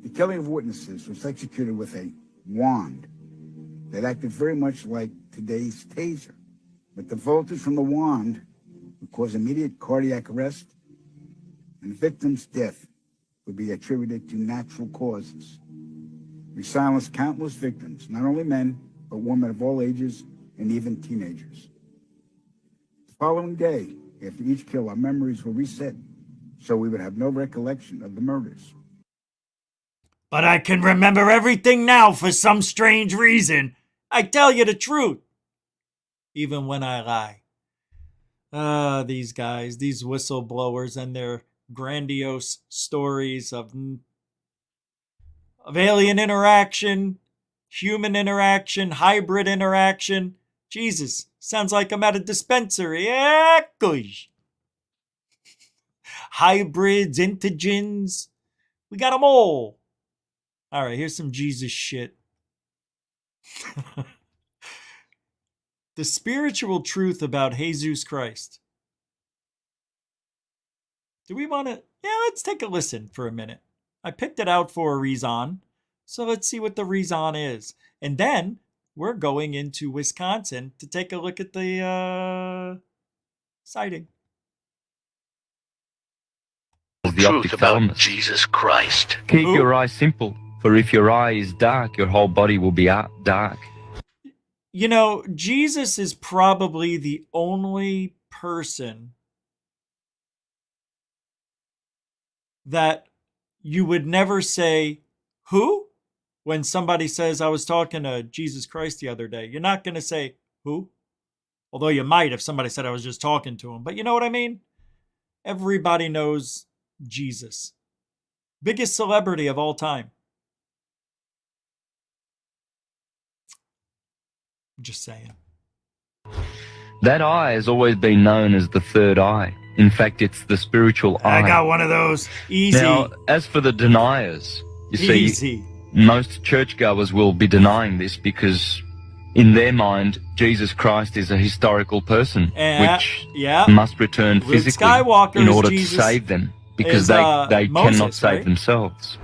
The killing of witnesses was executed with a wand that acted very much like today's taser, but the voltage from the wand would cause immediate cardiac arrest, and the victim's death would be attributed to natural causes. We silenced countless victims, not only men, but women of all ages and even teenagers. The following day, after each kill, our memories were reset, so we would have no recollection of the murders. But I can remember everything now for some strange reason. I tell you the truth, even when I lie. These guys, these whistleblowers and their grandiose stories of alien interaction, human interaction, hybrid interaction. Jesus, sounds like I'm at a dispensary. Yeah, gosh. Hybrids, antigens. We got them all. All right, here's some Jesus shit. The spiritual truth about Jesus Christ. Do we want to? Yeah, let's take a listen for a minute. I picked it out for a reason. So let's see what the reason is. And then we're going into Wisconsin to take a look at the sighting. The truth about Jesus Christ. Keep your eyes simple, for if your eye is dark, your whole body will be dark. You know, Jesus is probably the only person that you would never say, who? When somebody says, I was talking to Jesus Christ the other day. You're not going to say, who? Although you might if somebody said I was just talking to him. But you know what I mean? Everybody knows Jesus. Biggest celebrity of all time. Just saying. That eye has always been known as the third eye. In fact, it's the spiritual eye. I got one of those. Easy. Now, as for the deniers, you Easy. see, most churchgoers will be denying this because in their mind, Jesus Christ is a historical person, which must return physically in order to save them, because they Moses, cannot save right? themselves.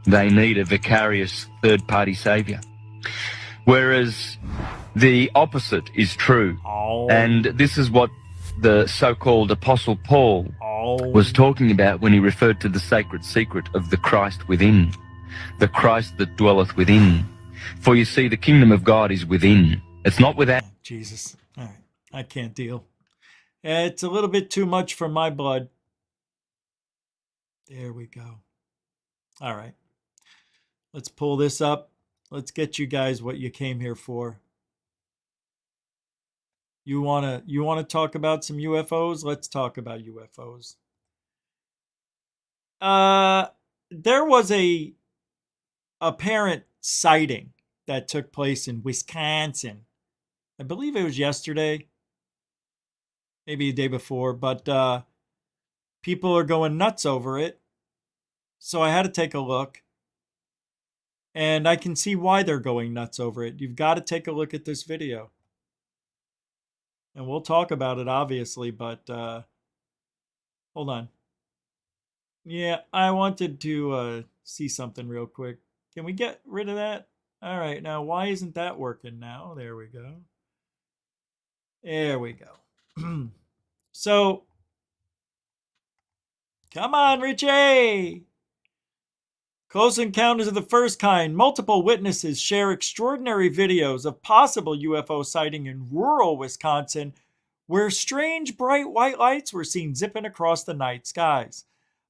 They need a vicarious third-party savior. Whereas the opposite is true. And this is what the so-called Apostle Paul was talking about when he referred to the sacred secret of the Christ within, the Christ that dwelleth within. For you see, the kingdom of God is within. It's not without. Jesus. All right. I can't deal. It's a little bit too much for my blood. There we go. All right. Let's pull this up. Let's get you guys what you came here for. You wanna talk about some UFOs? Let's talk about UFOs. There was a apparent sighting that took place in Wisconsin. I believe it was yesterday, maybe the day before, but people are going nuts over it. So I had to take a look. And I can see why they're going nuts over it. You've got to take a look at this video. And we'll talk about it, obviously, but hold on. Yeah, I wanted to see something real quick. Can we get rid of that? All right, now why isn't that working now? There we go. There we go. So, come on, Richie! Close encounters of the first kind. Multiple witnesses share extraordinary videos of possible UFO sighting in rural Wisconsin, where strange bright white lights were seen zipping across the night skies.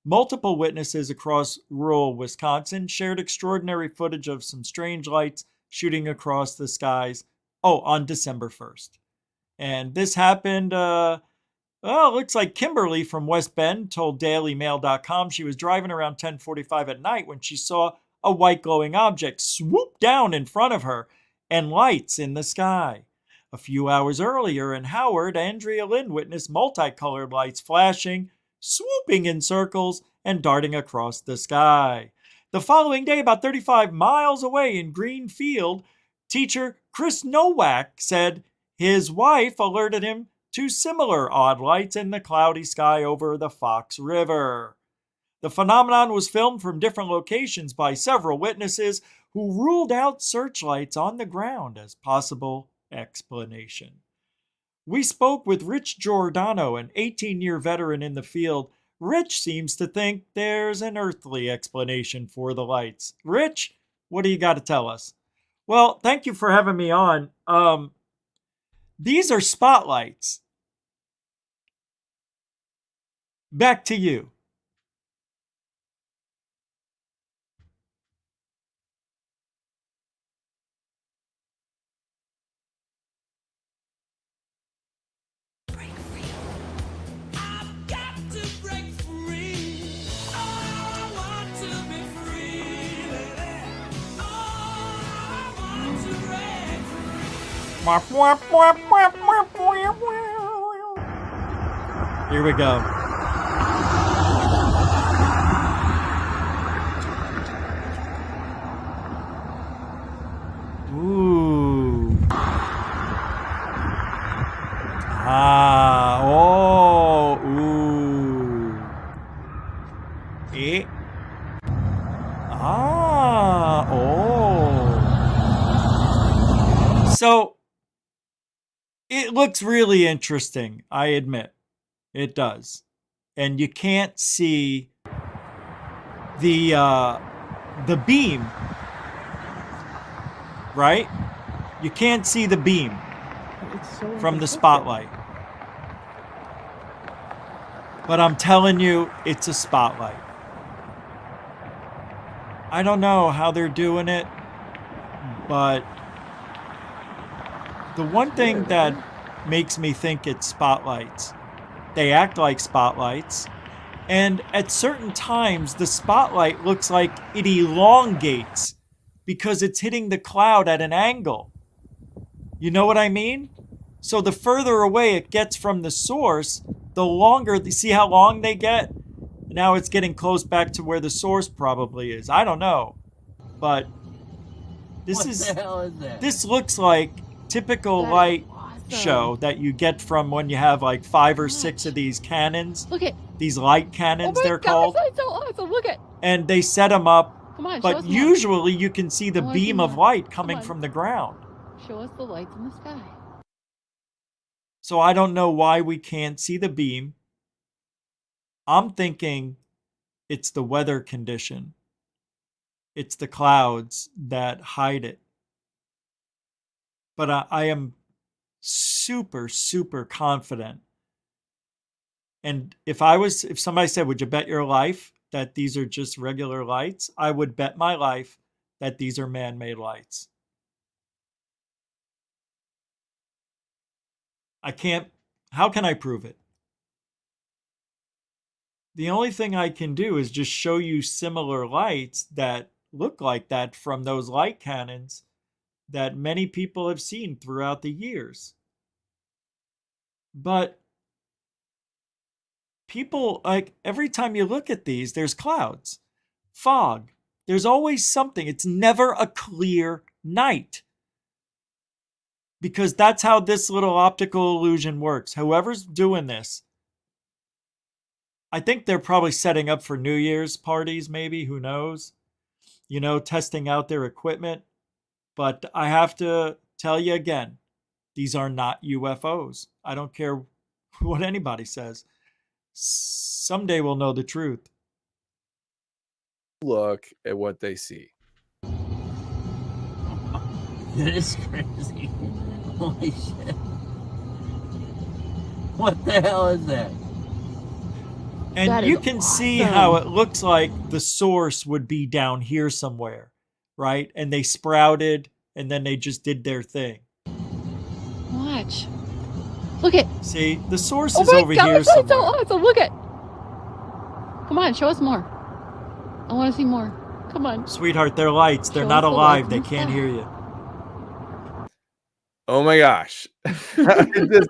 Multiple witnesses across rural Wisconsin shared extraordinary footage of some strange lights shooting across the skies. On December 1st. And this happened, looks like Kimberly from West Bend told DailyMail.com she was driving around 10:45 at night when she saw a white glowing object swoop down in front of her and lights in the sky. A few hours earlier in Howard, Andrea Lynn witnessed multicolored lights flashing, swooping in circles, and darting across the sky. The following day, about 35 miles away in Greenfield, teacher Chris Nowak said his wife alerted him to similar odd lights in the cloudy sky over the Fox River. The phenomenon was filmed from different locations by several witnesses who ruled out searchlights on the ground as possible explanation. We spoke with Rich Giordano, an 18-year veteran in the field. Rich seems to think there's an earthly explanation for the lights. Rich, what do you got to tell us? Well, thank you for having me on. These are spotlights. Back to you. Here we go. Ooh. Ah. Oh. Ooh. Eh. Ah. Oh. So, it looks really interesting, I admit. It does. And you can't see the beam, right? You can't see the beam from the spotlight. But I'm telling you, it's a spotlight. I don't know how they're doing it, but the one thing that makes me think it's spotlights, they act like spotlights, and at certain times the spotlight looks like it elongates because it's hitting the cloud at an angle. You know what I mean? So the further away it gets from the source, the longer, see how long they get? Now it's getting close back to where the source probably is. I don't know. But this this looks like typical light show that you get from when you have like 5 or 6 of these cannons. Look at these light cannons, they're called. That's so awesome. Look at. And they set them up. Come on, but usually you can see the beam of light coming from the ground. Show us the lights in the sky. So I don't know why we can't see the beam. I'm thinking it's the weather condition. It's the clouds that hide it. But I am super, super confident. And if somebody said, would you bet your life that these are just regular lights? I would bet my life that these are man-made lights. How can I prove it? The only thing I can do is just show you similar lights that look like that from those light cannons that many people have seen throughout the years. But people, like, every time you look at these, there's clouds, fog. There's always something. It's never a clear night. Because that's how this little optical illusion works. Whoever's doing this, I think they're probably setting up for New Year's parties, maybe. Who knows? Testing out their equipment. But I have to tell you again, these are not UFOs. I don't care what anybody says. Someday we'll know the truth. Look at what they see. That is crazy. Holy shit. What the hell is that? And you can see how it looks like the source would be down here somewhere, right? And they sprouted, and then they just did their thing. Watch. Look at. See, the source is over here somewhere. That's so awesome. Look at. Come on, show us more. I want to see more. Come on. Sweetheart, they're lights. They're not alive. They can't hear you. Oh my gosh. The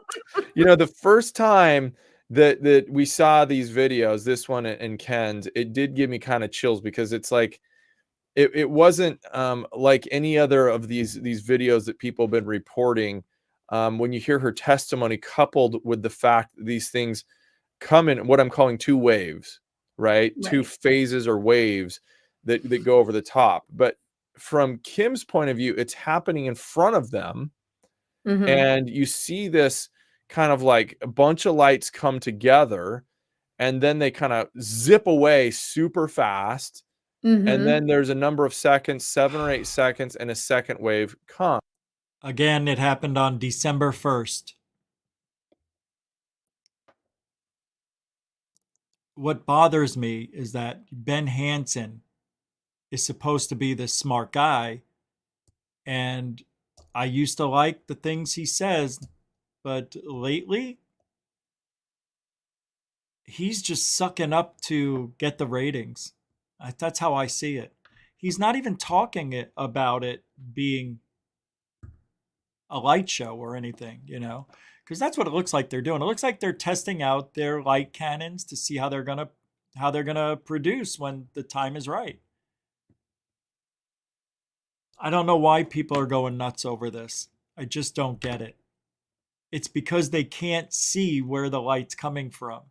first time that we saw these videos, this one and Ken's, it did give me kind of chills because it's like it wasn't like any other of these videos that people have been reporting. When you hear her testimony coupled with the fact that these things come in what I'm calling two waves, right? Two phases or waves that go over the top. But from Kim's point of view, it's happening in front of them. Mm-hmm. And you see this kind of like a bunch of lights come together and then they kind of zip away super fast. Mm-hmm. And then there's a number of seconds, 7 or 8 seconds, and a second wave comes. Again, it happened on December 1st. What bothers me is that Ben Hansen is supposed to be this smart guy, and I used to like the things he says, but lately, he's just sucking up to get the ratings. That's how I see it. He's not even talking about it being a light show or anything, because that's what it looks like they're doing. It looks like they're testing out their light cannons to see how they're gonna produce when the time is right. I don't know why people are going nuts over this. I just don't get it. It's because they can't see where the light's coming from.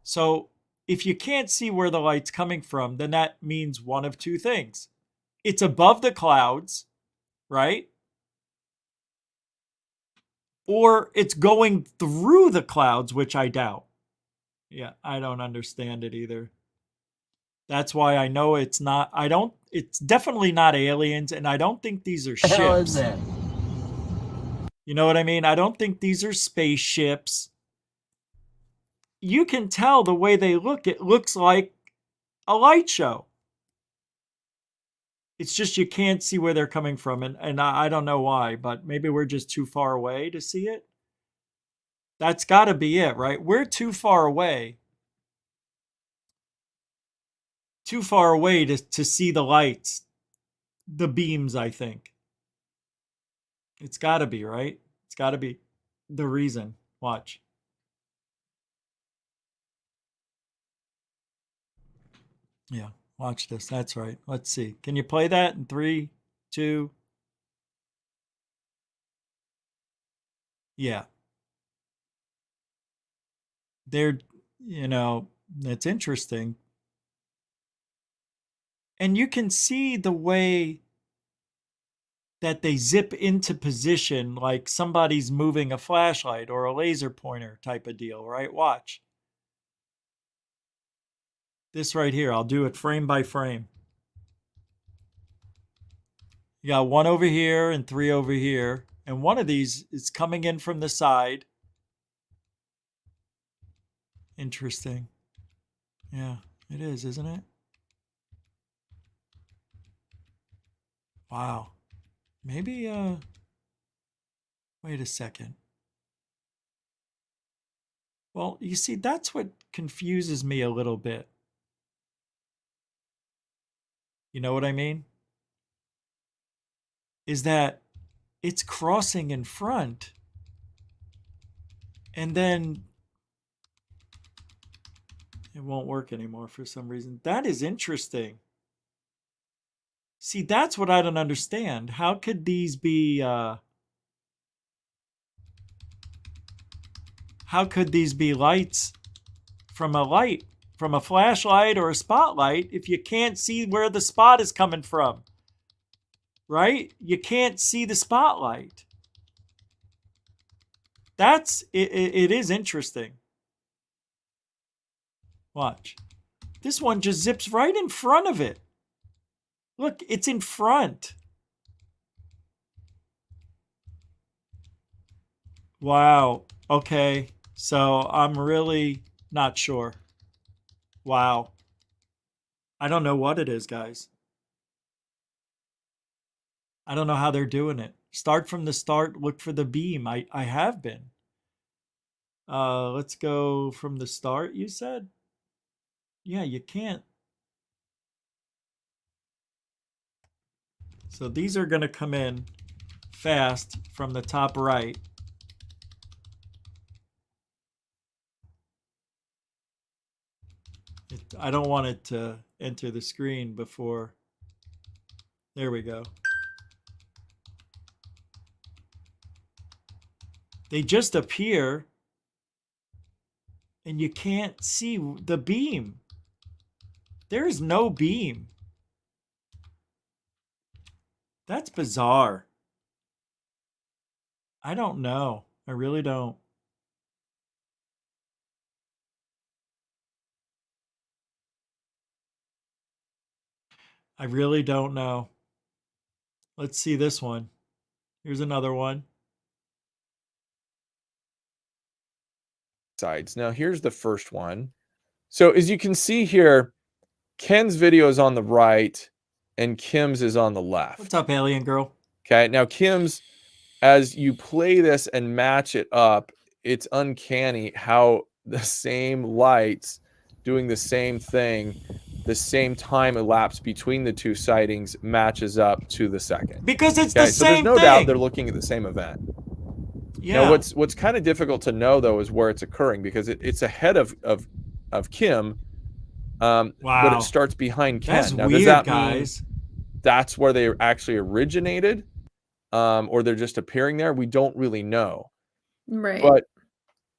So if you can't see where the light's coming from, then that means one of two things. It's above the clouds, right? Or it's going through the clouds, which I doubt. Yeah, I don't understand it either. That's why I know it's definitely not aliens, and I don't think these are ships. What the hell is that? You know what I mean? I don't think these are spaceships. You can tell the way they look. It looks like a light show. It's just you can't see where they're coming from, and I don't know why, but maybe we're just too far away to see it. That's got to be it, right? We're too far away. Too far away to see the lights, the beams, I think. It's got to be, right? It's got to be the reason. Watch. Yeah, watch this. That's right. Let's see. Can you play that in 3, 2? Yeah. They're, that's interesting. And you can see the way that they zip into position like somebody's moving a flashlight or a laser pointer type of deal, right? Watch. This right here, I'll do it frame by frame. You got 1 over here and 3 over here. And one of these is coming in from the side. Interesting. Yeah, it is, isn't it? Wow. Maybe, wait a second. Well, you see, that's what confuses me a little bit. You know what I mean? Is that it's crossing in front. And then it won't work anymore for some reason. That is interesting. See, that's what I don't understand. How could these be, how could these be lights from a flashlight or a spotlight if you can't see where the spot is coming from? Right? You can't see the spotlight. It is interesting. Watch. This one just zips right in front of it. Look, it's in front. Wow. Okay. So I'm really not sure. Wow. I don't know what it is, guys. I don't know how they're doing it. Start from the start, look for the beam. I have been. Let's go from the start, you said? Yeah, you can't. So these are going to come in fast from the top right. I don't want it to enter the screen before. There we go. They just appear and you can't see the beam. There is no beam. That's bizarre. I don't know. I really don't. I really don't know. Let's see this one. Here's another one. Sides. Now here's the first one. So as you can see here, Ken's video is on the right and Kim's is on the left. What's up, alien girl? Okay, now Kim's, as you play this and match it up, it's uncanny how the same lights doing the same thing, the same time elapsed between the two sightings matches up to the second. Because it's the same so there's no thing. doubt they're looking at the same event. Yeah. Now what's kind of difficult to know though is where it's occurring, because it's ahead of Kim, wow. But it starts behind Ken. That's now, weird, does that guys. mean that's where they actually originated, or they're just appearing there? We don't really know. Right. But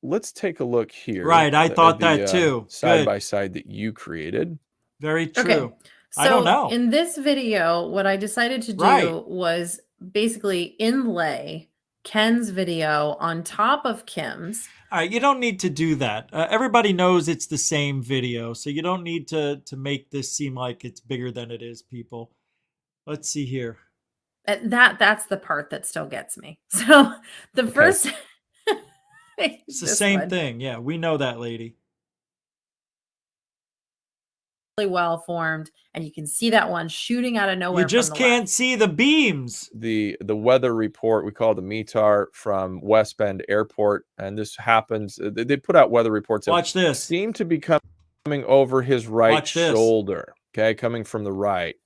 let's take a look here. Right, I thought that too. Side by side that you created. Very true. Okay. So I don't know. In this video, what I decided to do was basically inlay Ken's video on top of Kim's. All right, you don't need to do that. Everybody knows it's the same video, so you don't need to make this seem like it's bigger than it is, people. Let's see here. That's the part that still gets me. So the first... It's the same thing. Yeah, we know that, lady. Really well formed, and you can see that one shooting out of nowhere. You just can't see the beams. The weather report we call the METAR from West Bend Airport, and this happens. They put out weather reports. Watch this. Seem to be coming over his right shoulder. Okay, coming from the right.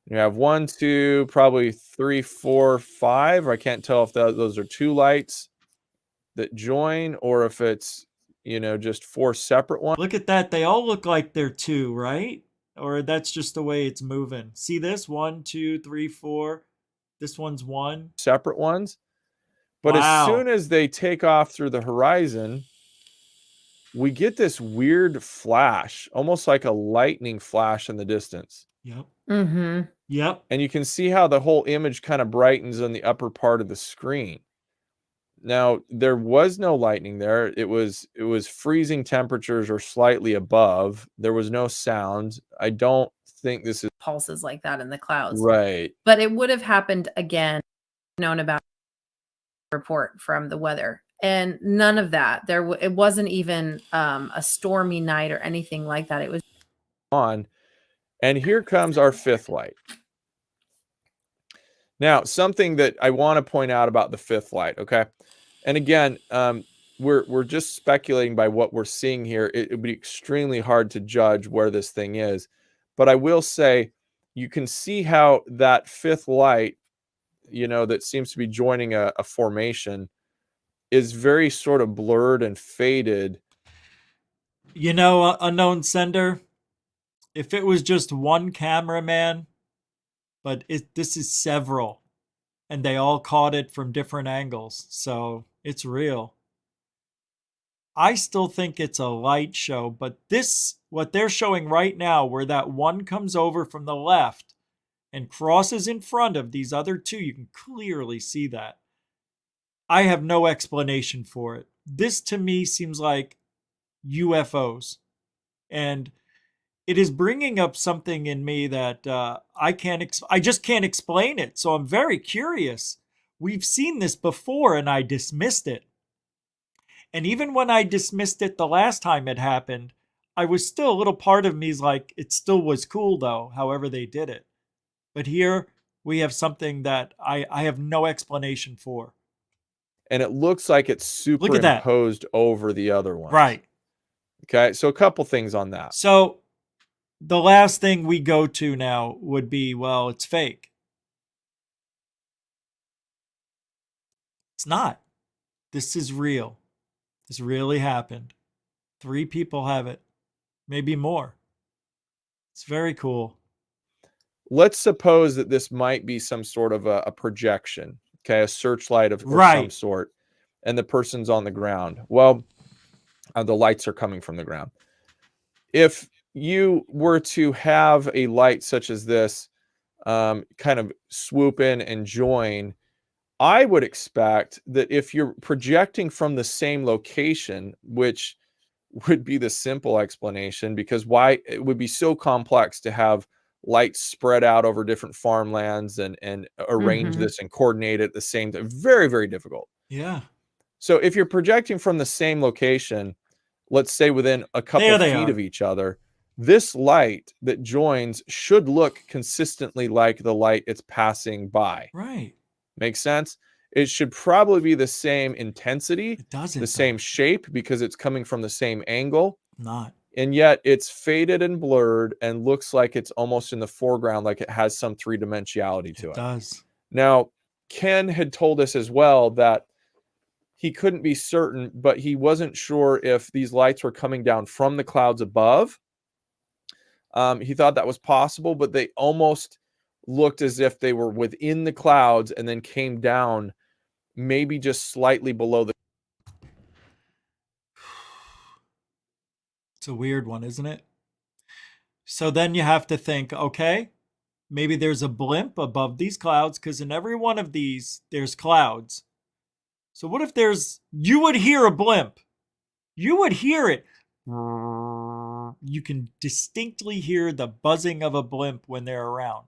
You have 1, 2, probably 3, 4, 5. I can't tell if those are 2 lights. that join, or if it's, just 4 separate ones. Look at that. They all look like they're 2, right? Or that's just the way it's moving. See this? 1, 2, 3, 4. This one's 1. Separate ones. But as soon as they take off through the horizon, we get this weird flash, almost like a lightning flash in the distance. Yep. Mm-hmm. Yep. And you can see how the whole image kind of brightens on the upper part of the screen. Now, there was no lightning there. It was freezing temperatures or slightly above. There was no sound. I don't think this is pulses like that in the clouds. Right. But it would have happened again, known about report from the weather. And none of that. It wasn't even a stormy night or anything like that. It was on. And here comes our 5th light. Now, something that I want to point out about the 5th light, okay? And again, we're just speculating by what we're seeing here. It would be extremely hard to judge where this thing is. But I will say, you can see how that 5th light, that seems to be joining a formation, is very sort of blurred and faded. Unknown sender, if it was just one cameraman, but this is several, and they all caught it from different angles, so it's real. I still think it's a light show, but what they're showing right now, where that one comes over from the left and crosses in front of these other 2, you can clearly see that. I have no explanation for it. This to me seems like UFOs, and it is bringing up something in me that I just can't explain it. So I'm very curious. We've seen this before and I dismissed it. And even when I dismissed it the last time it happened, I was still a little part of me is like, it still was cool though, however they did it. But here we have something that I have no explanation for. And it looks like it's superimposed over the other ones. Right. Okay, so a couple things on that. So the last thing we go to now would be, well, it's fake. It's not. This is real. This really happened. 3 people have it. Maybe more. It's very cool. Let's suppose that this might be some sort of a projection, okay, a searchlight of some sort, and the person's on the ground. Well, the lights are coming from the ground. If you were to have a light such as this kind of swoop in and join, I would expect that if you're projecting from the same location, which would be the simple explanation, because why it would be so complex to have lights spread out over different farmlands and arrange this and coordinate it at the same time. Very, very difficult. Yeah. So if you're projecting from the same location, let's say within a couple feet of each other, this light that joins should look consistently like the light it's passing by. Right. Makes sense? It should probably be the same intensity, it doesn't, the same shape, because it's coming from the same angle. Not. And yet it's faded and blurred and looks like it's almost in the foreground, like it has some three-dimensionality to it. It does. Now, Ken had told us as well that he couldn't be certain, but he wasn't sure if these lights were coming down from the clouds above. He thought that was possible, but they almost looked as if they were within the clouds and then came down maybe just slightly below the. It's a weird one, isn't it? So then you have to think, okay, maybe there's a blimp above these clouds, because in every one of these, there's clouds. So what if you would hear a blimp. You would hear it. You can distinctly hear the buzzing of a blimp when they're around.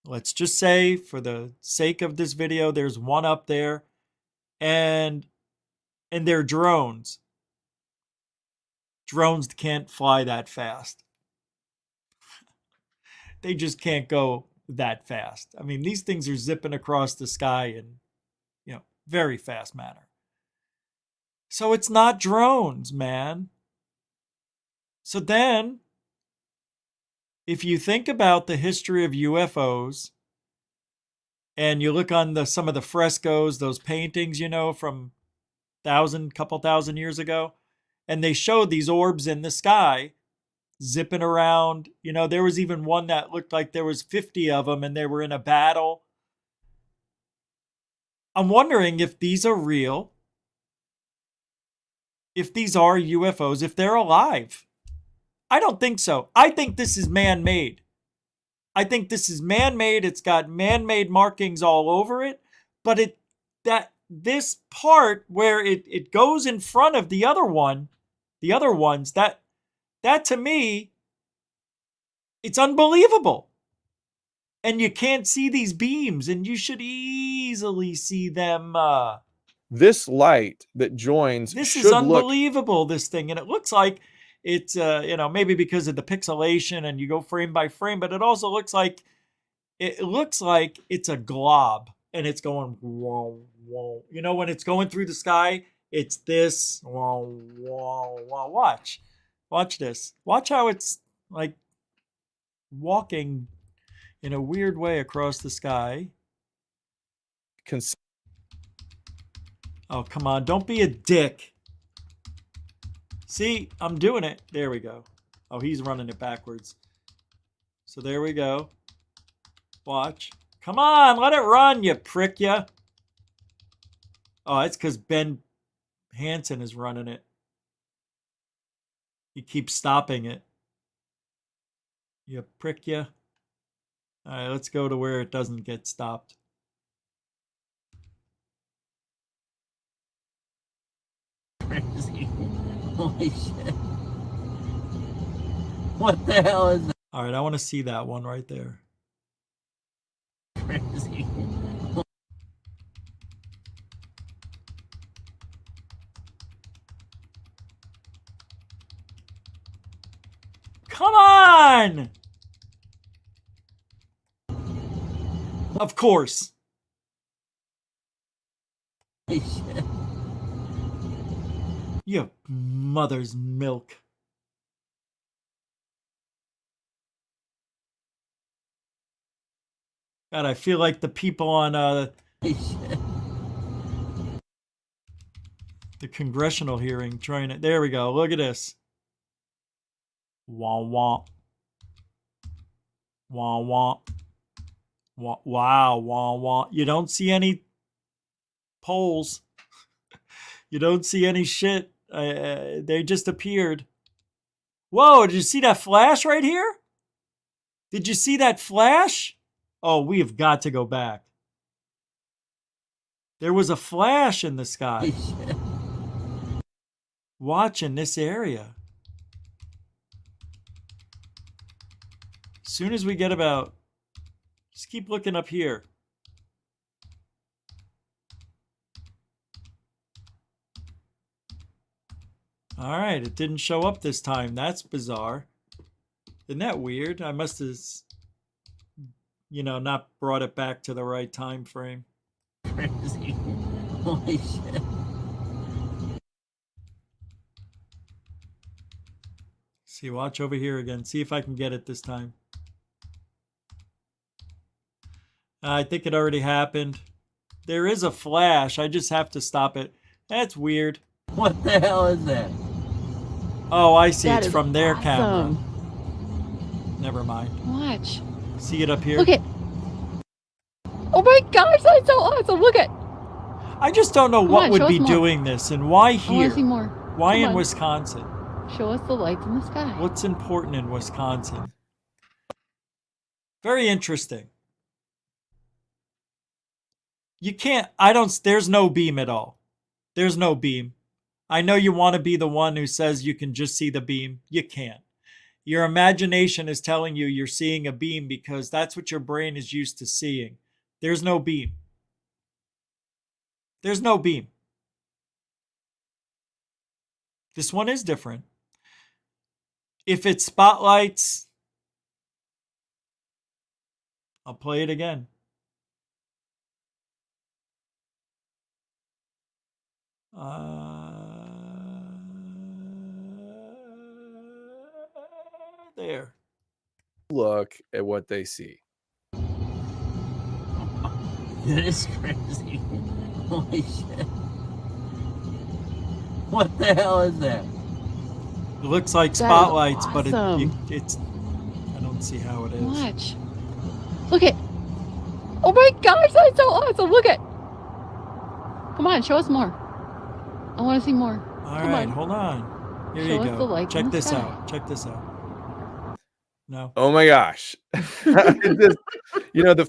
Let's just say, for the sake of this video, there's one up there, and they're drones. Drones can't fly that fast. They just can't go that fast. I mean, these things are zipping across the sky in, very fast manner. So it's not drones, man. So then, if you think about the history of UFOs, And you look on some of the frescoes, those paintings, you know, from couple thousand years ago, and they showed these orbs in the sky zipping around. You know, there was even one that looked like there was 50 of them and they were in a battle. I'm wondering if these are real, if these are UFOs, if they're alive. I don't think so. I think this is man-made. It's got man-made markings all over it, but this part where it goes in front of the other ones, that to me, it's unbelievable. And you can't see these beams, and you should easily see them. This light that joins This is unbelievable, this thing. And it looks like it's, maybe because of the pixelation and you go frame by frame, but it also looks like it's a glob and it's going, whoa, whoa. You know, when it's going through the sky, it's this, whoa, whoa, whoa. Watch this. Watch how it's like walking in a weird way across the sky. Oh, come on. Don't be a dick. See, I'm doing it. There we go. Oh, he's running it backwards. So there we go. Watch. Come on, let it run, you prick, ya. Oh, it's because Ben Hansen is running it. He keeps stopping it. You prick, ya. All right, let's go to where it doesn't get stopped. Crazy. Holy shit. What the hell is that? All right, I want to see that one right there. Crazy. Come on! Of course. Holy shit. You mother's milk. God, I feel like the people on the congressional hearing trying it. There we go. Look at this. Wah wah. Wah wah. Wah, wow, wah wah. You don't see any poles. You don't see any shit. They just appeared. Whoa, did you see that flash right here? Did you see that flash? Oh, we have got to go back. There was a flash in the sky. Watch in this area. As soon as we get about... Just keep looking up here. All right, it didn't show up this time. That's bizarre. Isn't that weird? I must have, not brought it back to the right time frame. Crazy. Holy shit. See, watch over here again. See if I can get it this time. I think it already happened. There is a flash. I just have to stop it. That's weird. What the hell is that? Oh, I see. That It's is from their awesome. camera. Never mind. Watch. See it up here? Look at. Oh my gosh, that's so awesome. Look at. I just don't know Come what on, would show be us more. doing this and why I want here. to see more. Why Come in on. Wisconsin? Show us the lights in the sky. What's important in Wisconsin? Very interesting. There's no beam at all. There's no beam. I know you want to be the one who says you can just see the beam. You can't. Your imagination is telling you you're seeing a beam because that's what your brain is used to seeing. There's no beam. There's no beam. This one is different. If it spotlights, I'll play it again. There. Look at what they see. That is crazy. Holy shit. What the hell is that? It looks like That is spotlights, but awesome. it's. I don't see how it is. Watch. Look at. Oh my gosh, that's so awesome. Look at. Come on, show us more. I want to see more. All Come right, on. hold on. Here Show you us go. the lights Check in the this sky. out. Check this out. No. Oh my gosh. The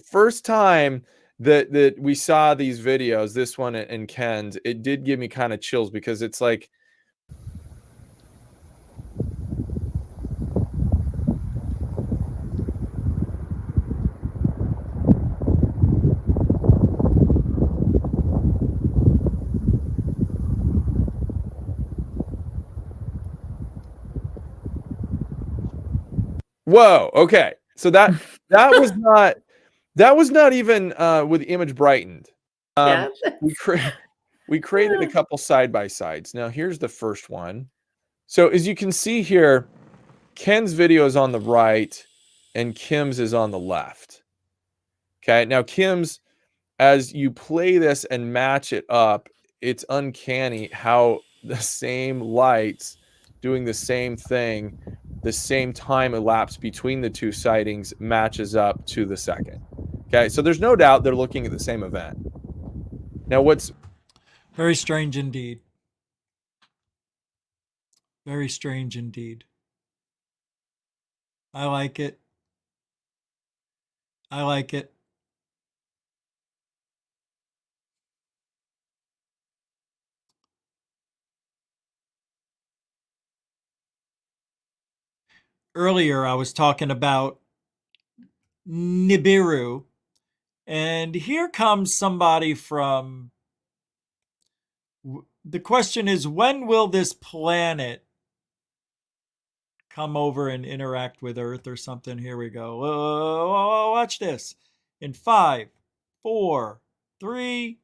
first time that we saw these videos, this one and Ken's, it did give me kind of chills because it's like, whoa, okay. So that was not even with image brightened. We created a couple side by sides. Now here's the first one. So as you can see here, Ken's video is on the right and Kim's is on the left. Okay, now Kim's, as you play this and match it up, it's uncanny how the same lights doing the same thing, the same time elapsed between the two sightings matches up to the second. Okay, so there's no doubt they're looking at the same event. Now what's very strange indeed. Very strange indeed. I like it. I like it. Earlier, I was talking about Nibiru, and here comes somebody from. The question is, when will this planet come over and interact with Earth or something? Here we go. Watch this. In 5, 4, 3,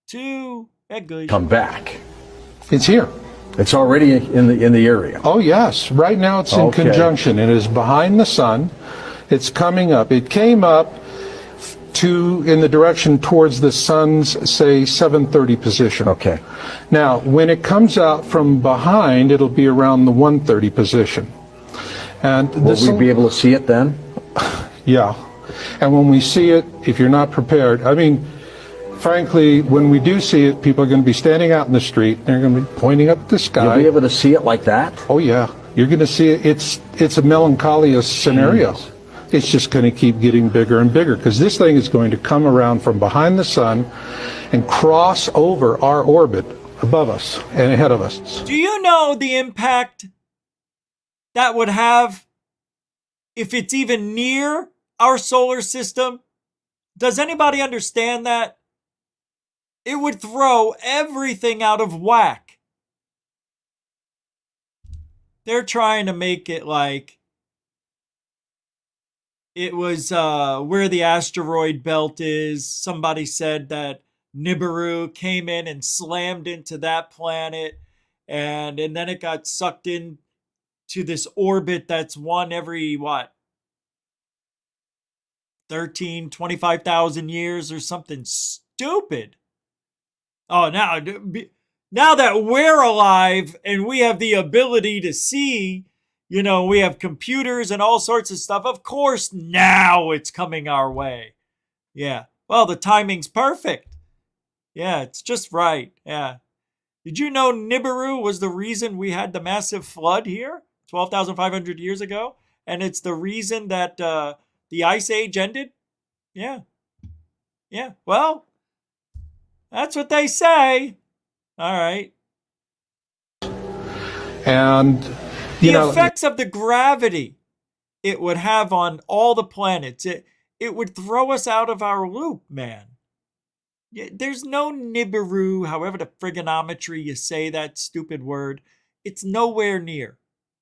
2, Come back. It's here. It's already in the area. Oh, yes. Right now it's in conjunction. It is behind the sun. It's coming up. It came up in the direction towards the sun's, say, 7:30 position. Okay. Now, when it comes out from behind, it'll be around the 1:30 position. And will we be able to see it then? Yeah. And when we see it, if you're not prepared, I mean, frankly, when we do see it, people are going to be standing out in the street. They're going to be pointing up at the sky. You'll be able to see it like that? Oh, yeah. You're going to see it. It's a melancholia scenario. Jeez. It's just going to keep getting bigger and bigger because this thing is going to come around from behind the sun and cross over our orbit above us and ahead of us. Do you know the impact that would have if it's even near our solar system? Does anybody understand that? It would throw everything out of whack. They're trying to make it like it was where the asteroid belt is. Somebody said that Nibiru came in and slammed into that planet, and then it got sucked in to this orbit that's one every, 25,000 years or something stupid. Oh, now that we're alive and we have the ability to see, we have computers and all sorts of stuff. Of course, now it's coming our way. Yeah. Well, the timing's perfect. Yeah, it's just right. Yeah. Did you know Nibiru was the reason we had the massive flood here 12,500 years ago? And it's the reason that the Ice Age ended? Yeah. Yeah. Well, that's what they say. All right. And the effects of the gravity it would have on all the planets, it would throw us out of our loop, man. There's no Nibiru, however the trigonometry you say that stupid word. It's nowhere near.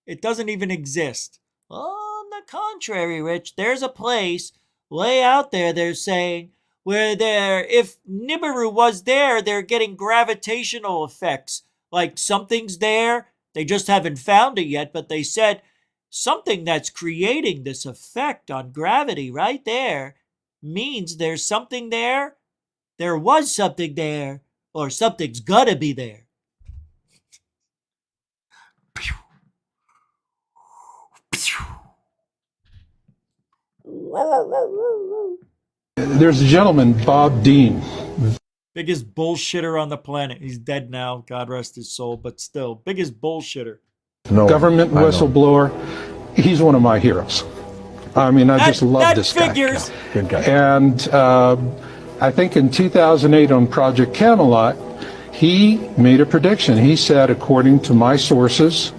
It doesn't even exist. On the contrary, Rich, there's a place way out there, they're saying, where if Nibiru was there, they're getting gravitational effects. Like something's there, they just haven't found it yet, but they said something that's creating this effect on gravity right there means there's something there There was something there, or something's gonna be there. There's a gentleman, Bob Dean. Biggest bullshitter on the planet. He's dead now, God rest his soul, but still, biggest bullshitter. Government whistleblower. He's one of my heroes. I mean, I just love this guy. Figures. Good guy. And I think in 2008 on Project Camelot, he made a prediction. He said, according to my sources,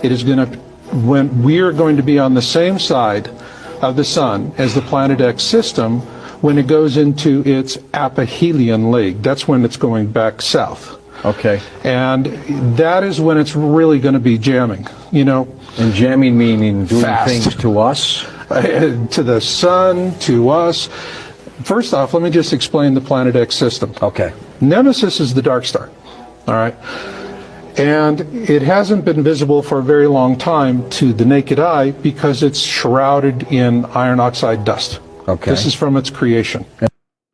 it is going to, when we are going to be on the same side of the sun as the Planet X system when it goes into its aphelion leg. That's when it's going back south. Okay. And that is when it's really going to be jamming, you know. And jamming meaning doing fast. Things to us? To the sun, to us. First off, let me just explain the Planet X system. Okay. Nemesis is the dark star, all right? And it hasn't been visible for a very long time to the naked eye because it's shrouded in iron oxide dust. Okay. This is from its creation.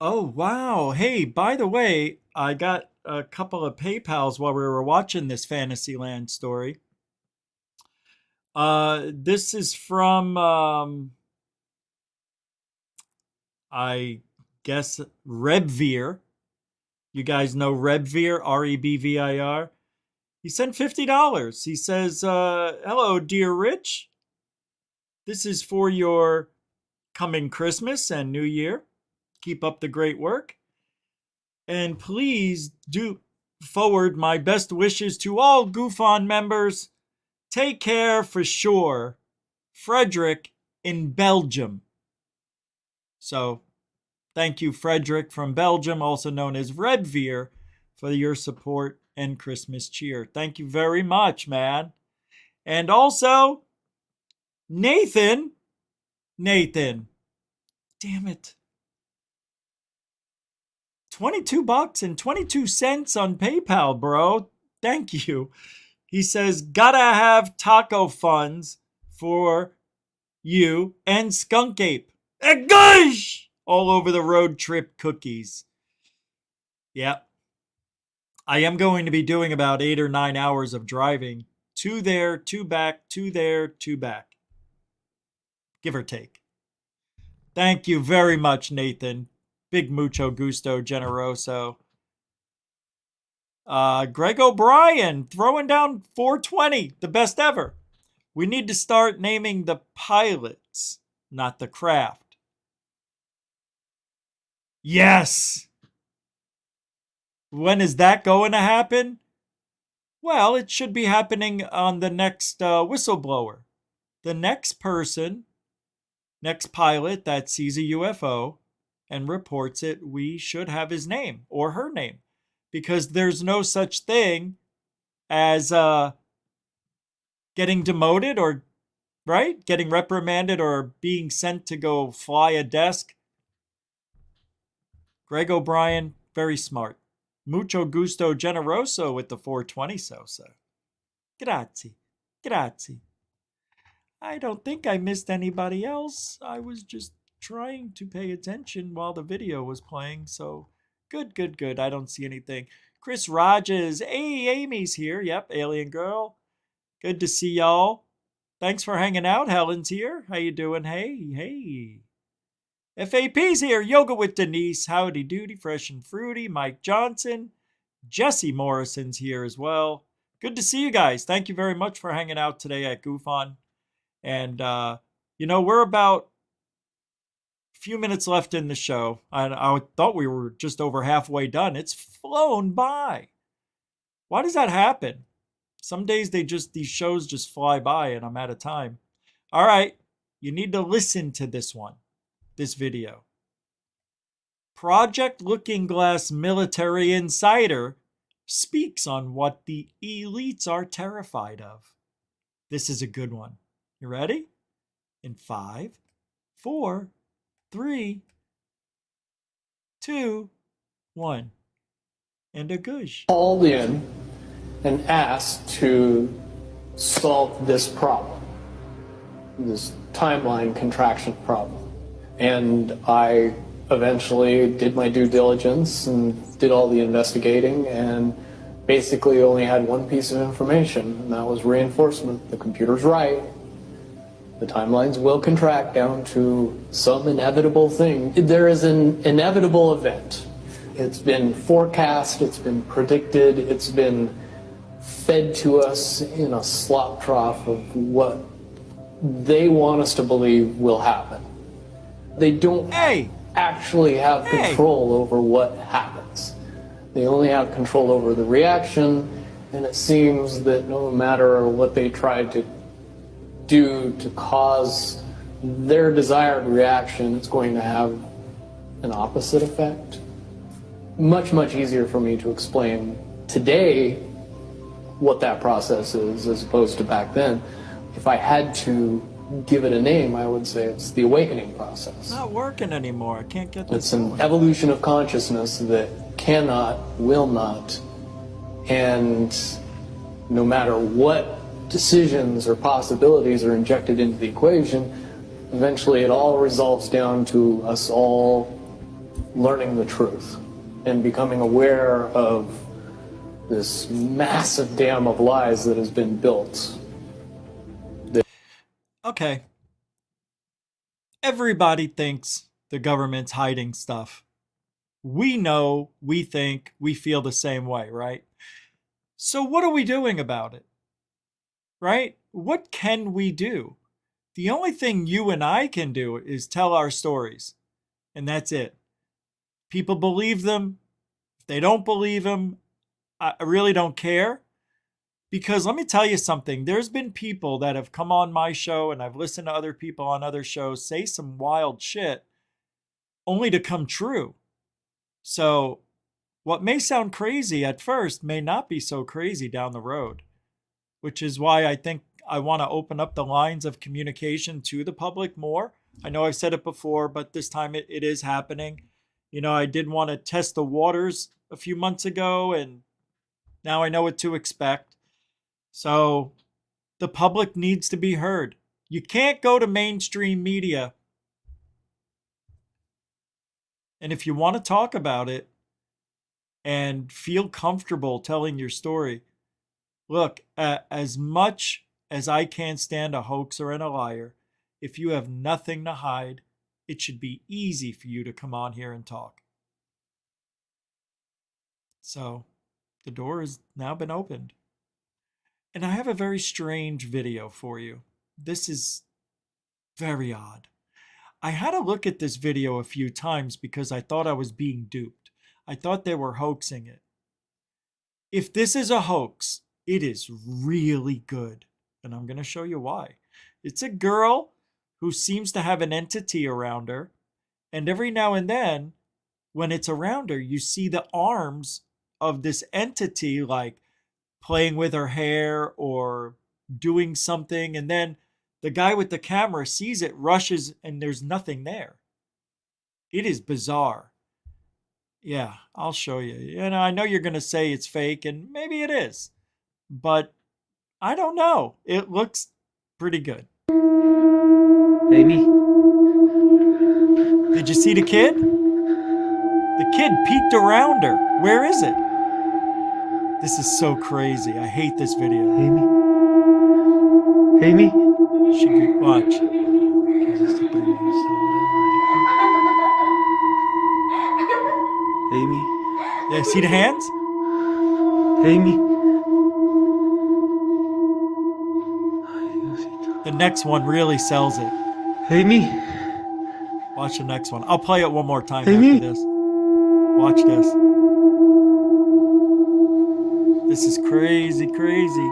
Oh, wow. Hey, by the way, I got a couple of PayPals while we were watching this Fantasyland story. This is from, I guess, Rebvir. You guys know Rebvir, Rebvir. He sent $50. He says, hello, dear Rich. This is for your coming Christmas and New Year. Keep up the great work. And please do forward my best wishes to all GoofOn members. Take care for sure. Frederick in Belgium. So, thank you, Frederick from Belgium, also known as Rebvir, for your support and Christmas cheer. Thank you very much, man. And also, Nathan. Damn it. $22 and 22 cents on PayPal, bro. Thank you. He says, gotta have taco funds for you and Skunk Ape. Gosh! All over the road trip cookies. Yep. I am going to be doing about 8 or 9 hours of driving. 2 there, 2 back, 2 there, 2 back. Give or take. Thank you very much, Nathan. Big mucho gusto generoso. Greg O'Brien throwing down 420, the best ever. We need to start naming the pilots, not the craft. Yes! When is that going to happen? Well, it should be happening on the next Whistleblower. The next person, next pilot that sees a UFO and reports it, we should have his name or her name. Because there's no such thing as getting demoted or, right? Getting reprimanded or being sent to go fly a desk. Greg O'Brien, very smart. Mucho gusto generoso with the 420 Sosa. Grazie. Grazie. I don't think I missed anybody else. I was just trying to pay attention while the video was playing, so good, good, good. I don't see anything. Chris Rogers. Hey, Amy's here. Yep, Alien Girl. Good to see y'all. Thanks for hanging out. Helen's here. How you doing? Hey. FAP's here. Yoga with Denise. Howdy doody. Fresh and fruity. Mike Johnson. Jesse Morrison's here as well. Good to see you guys. Thank you very much for hanging out today at GoofOn. And, we're about a few minutes left in the show. I thought we were just over halfway done. It's flown by. Why does that happen? Some days these shows just fly by and I'm out of time. All right. You need to listen to this one. This video. Project Looking Glass Military Insider speaks on what the elites are terrified of. This is a good one. You ready? In 5, 4, 3, 2, 1. And a goosh. Called in and asked to solve this problem, this timeline contraction problem. And I eventually did my due diligence and did all the investigating and basically only had one piece of information, and that was reinforcement. The computer's right. The timelines will contract down to some inevitable thing. There is an inevitable event. It's been forecast, it's been predicted, it's been fed to us in a slop trough of what they want us to believe will happen. They don't actually have control over what happens. They only have control over the reaction, and it seems that no matter what they try to do to cause their desired reaction, it's going to have an opposite effect. Much, much easier for me to explain today what that process is as opposed to back then. If I had to give it a name, I would say it's the awakening process. It's not working anymore. I can't get this It's an going. evolution of consciousness that cannot, will not, and no matter what decisions or possibilities are injected into the equation, eventually it all resolves down to us all learning the truth and becoming aware of this massive dam of lies that has been built. Okay. Everybody thinks the government's hiding stuff. We know, we think, we feel the same way, right? So what are we doing about it? Right? What can we do? The only thing you and I can do is tell our stories. And that's it. People believe them. If they don't believe them, I really don't care. Because let me tell you something. There's been people that have come on my show, and I've listened to other people on other shows say some wild shit only to come true. So what may sound crazy at first may not be so crazy down the road, which is why I think I want to open up the lines of communication to the public more. I know I've said it before, but this time it is happening. You know, I did want to test the waters a few months ago, and now I know what to expect. So the public needs to be heard. You can't go to mainstream media. And if you want to talk about it and feel comfortable telling your story, look, as much as I can't stand a hoaxer and a liar, if you have nothing to hide, it should be easy for you to come on here and talk. So the door has now been opened. And I have a very strange video for you. This is very odd. I had to look at this video a few times because I thought I was being duped. I thought they were hoaxing it. If this is a hoax, it is really good. And I'm going to show you why. It's a girl who seems to have an entity around her. And every now and then, when it's around her, you see the arms of this entity like playing with her hair or doing something. And then the guy with the camera sees it, rushes, and there's nothing there. It is bizarre. Yeah, I'll show you. And I know you're going to say it's fake, and maybe it is. But I don't know. It looks pretty good. Amy? Did you see the kid? The kid peeked around her. Where is it? This is so crazy. I hate this video. Amy? Amy? She could watch. Amy? Yeah, see the hands? Amy? The next one really sells it. Amy? Watch the next one. I'll play it one more time Amy? after this. Watch this. This is crazy, crazy.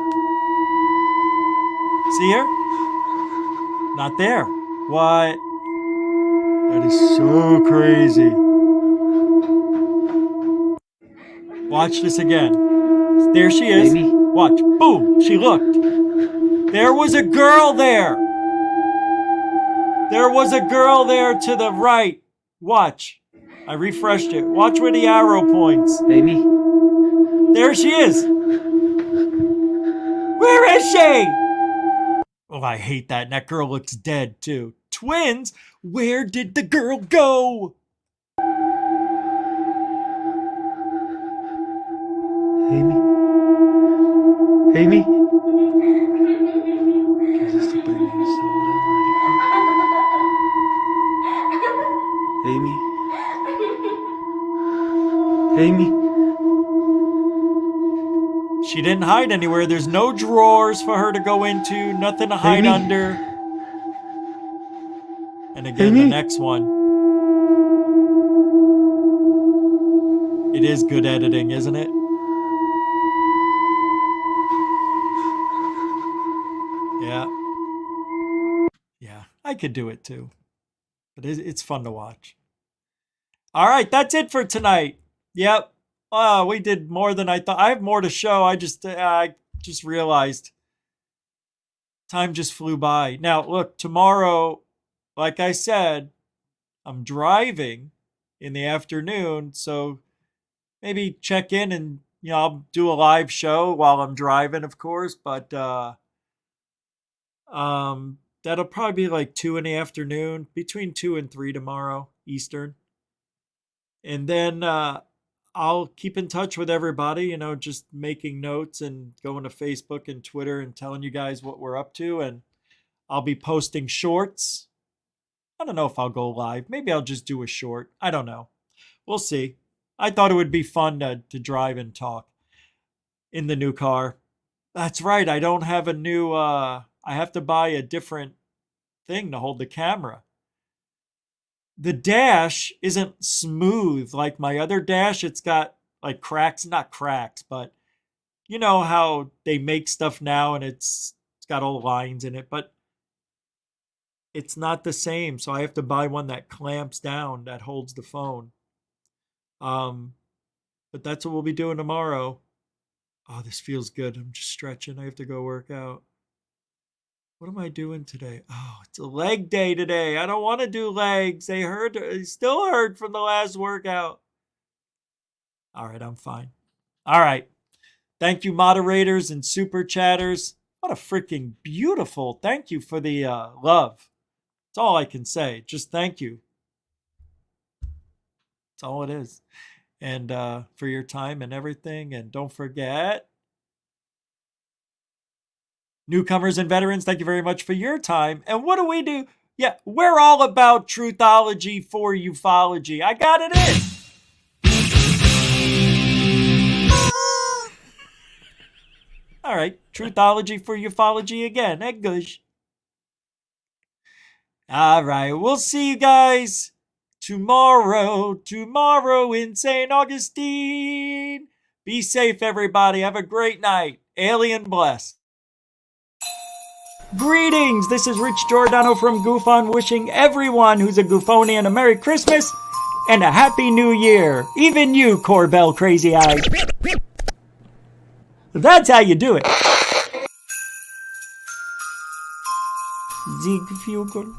See her? Not there. What? That is so crazy. Watch this again. There she is. Amy? Watch. Boom. She looked. There was a girl there. There was a girl there to the right. Watch. I refreshed it. Watch where the arrow points. Amy? There she is. Where is she? Oh, I hate that. And that girl looks dead too. Twins? Where did the girl go? Amy? Amy? Amy? Amy? She didn't hide anywhere. There's no drawers for her to go into, nothing to hide Amy? under. And again, the next one. It is good editing, isn't it? Yeah. Yeah, I could do it too. But it's fun to watch. All right, that's it for tonight. Yep. We did more than I thought. I have more to show. I just realized time just flew by. Now, look, tomorrow, like I said, I'm driving in the afternoon, so maybe check in and, I'll do a live show while I'm driving, of course, but that'll probably be like 2 in the afternoon, between 2 and 3 tomorrow, Eastern. And then I'll keep in touch with everybody, just making notes and going to Facebook and Twitter and telling you guys what we're up to. And I'll be posting shorts. I don't know if I'll go live. Maybe I'll just do a short. I don't know. We'll see. I thought it would be fun to drive and talk in the new car. That's right. I don't have a new, I have to buy a different thing to hold the camera. The dash isn't smooth like my other dash. It's got like cracks, not cracks, but you know how they make stuff now and it's got all lines in it, but it's not the same. So I have to buy one that clamps down, that holds the phone. But that's what we'll be doing tomorrow. Oh, this feels good. I'm just stretching. I have to go work out. What am I doing today? Oh, it's a leg day today. I don't want to do legs. They still hurt from the last workout. All right, I'm fine. All right. Thank you, moderators and super chatters. What a freaking beautiful. Thank you for the love. That's all I can say. Just thank you. That's all it is. And for your time and everything. And don't forget, newcomers and veterans, thank you very much for your time. And what do? Yeah, we're all about truthology for ufology. I got it in. All right, truthology for ufology again. Eggush. All right, we'll see you guys tomorrow in St. Augustine. Be safe, everybody. Have a great night. Alien blessed. Greetings, this is Rich Giordano from Goof On, wishing everyone who's a Goofonian a Merry Christmas and a Happy New Year. Even you, Corbell Crazy Eyes. That's how you do it. Siegfugel.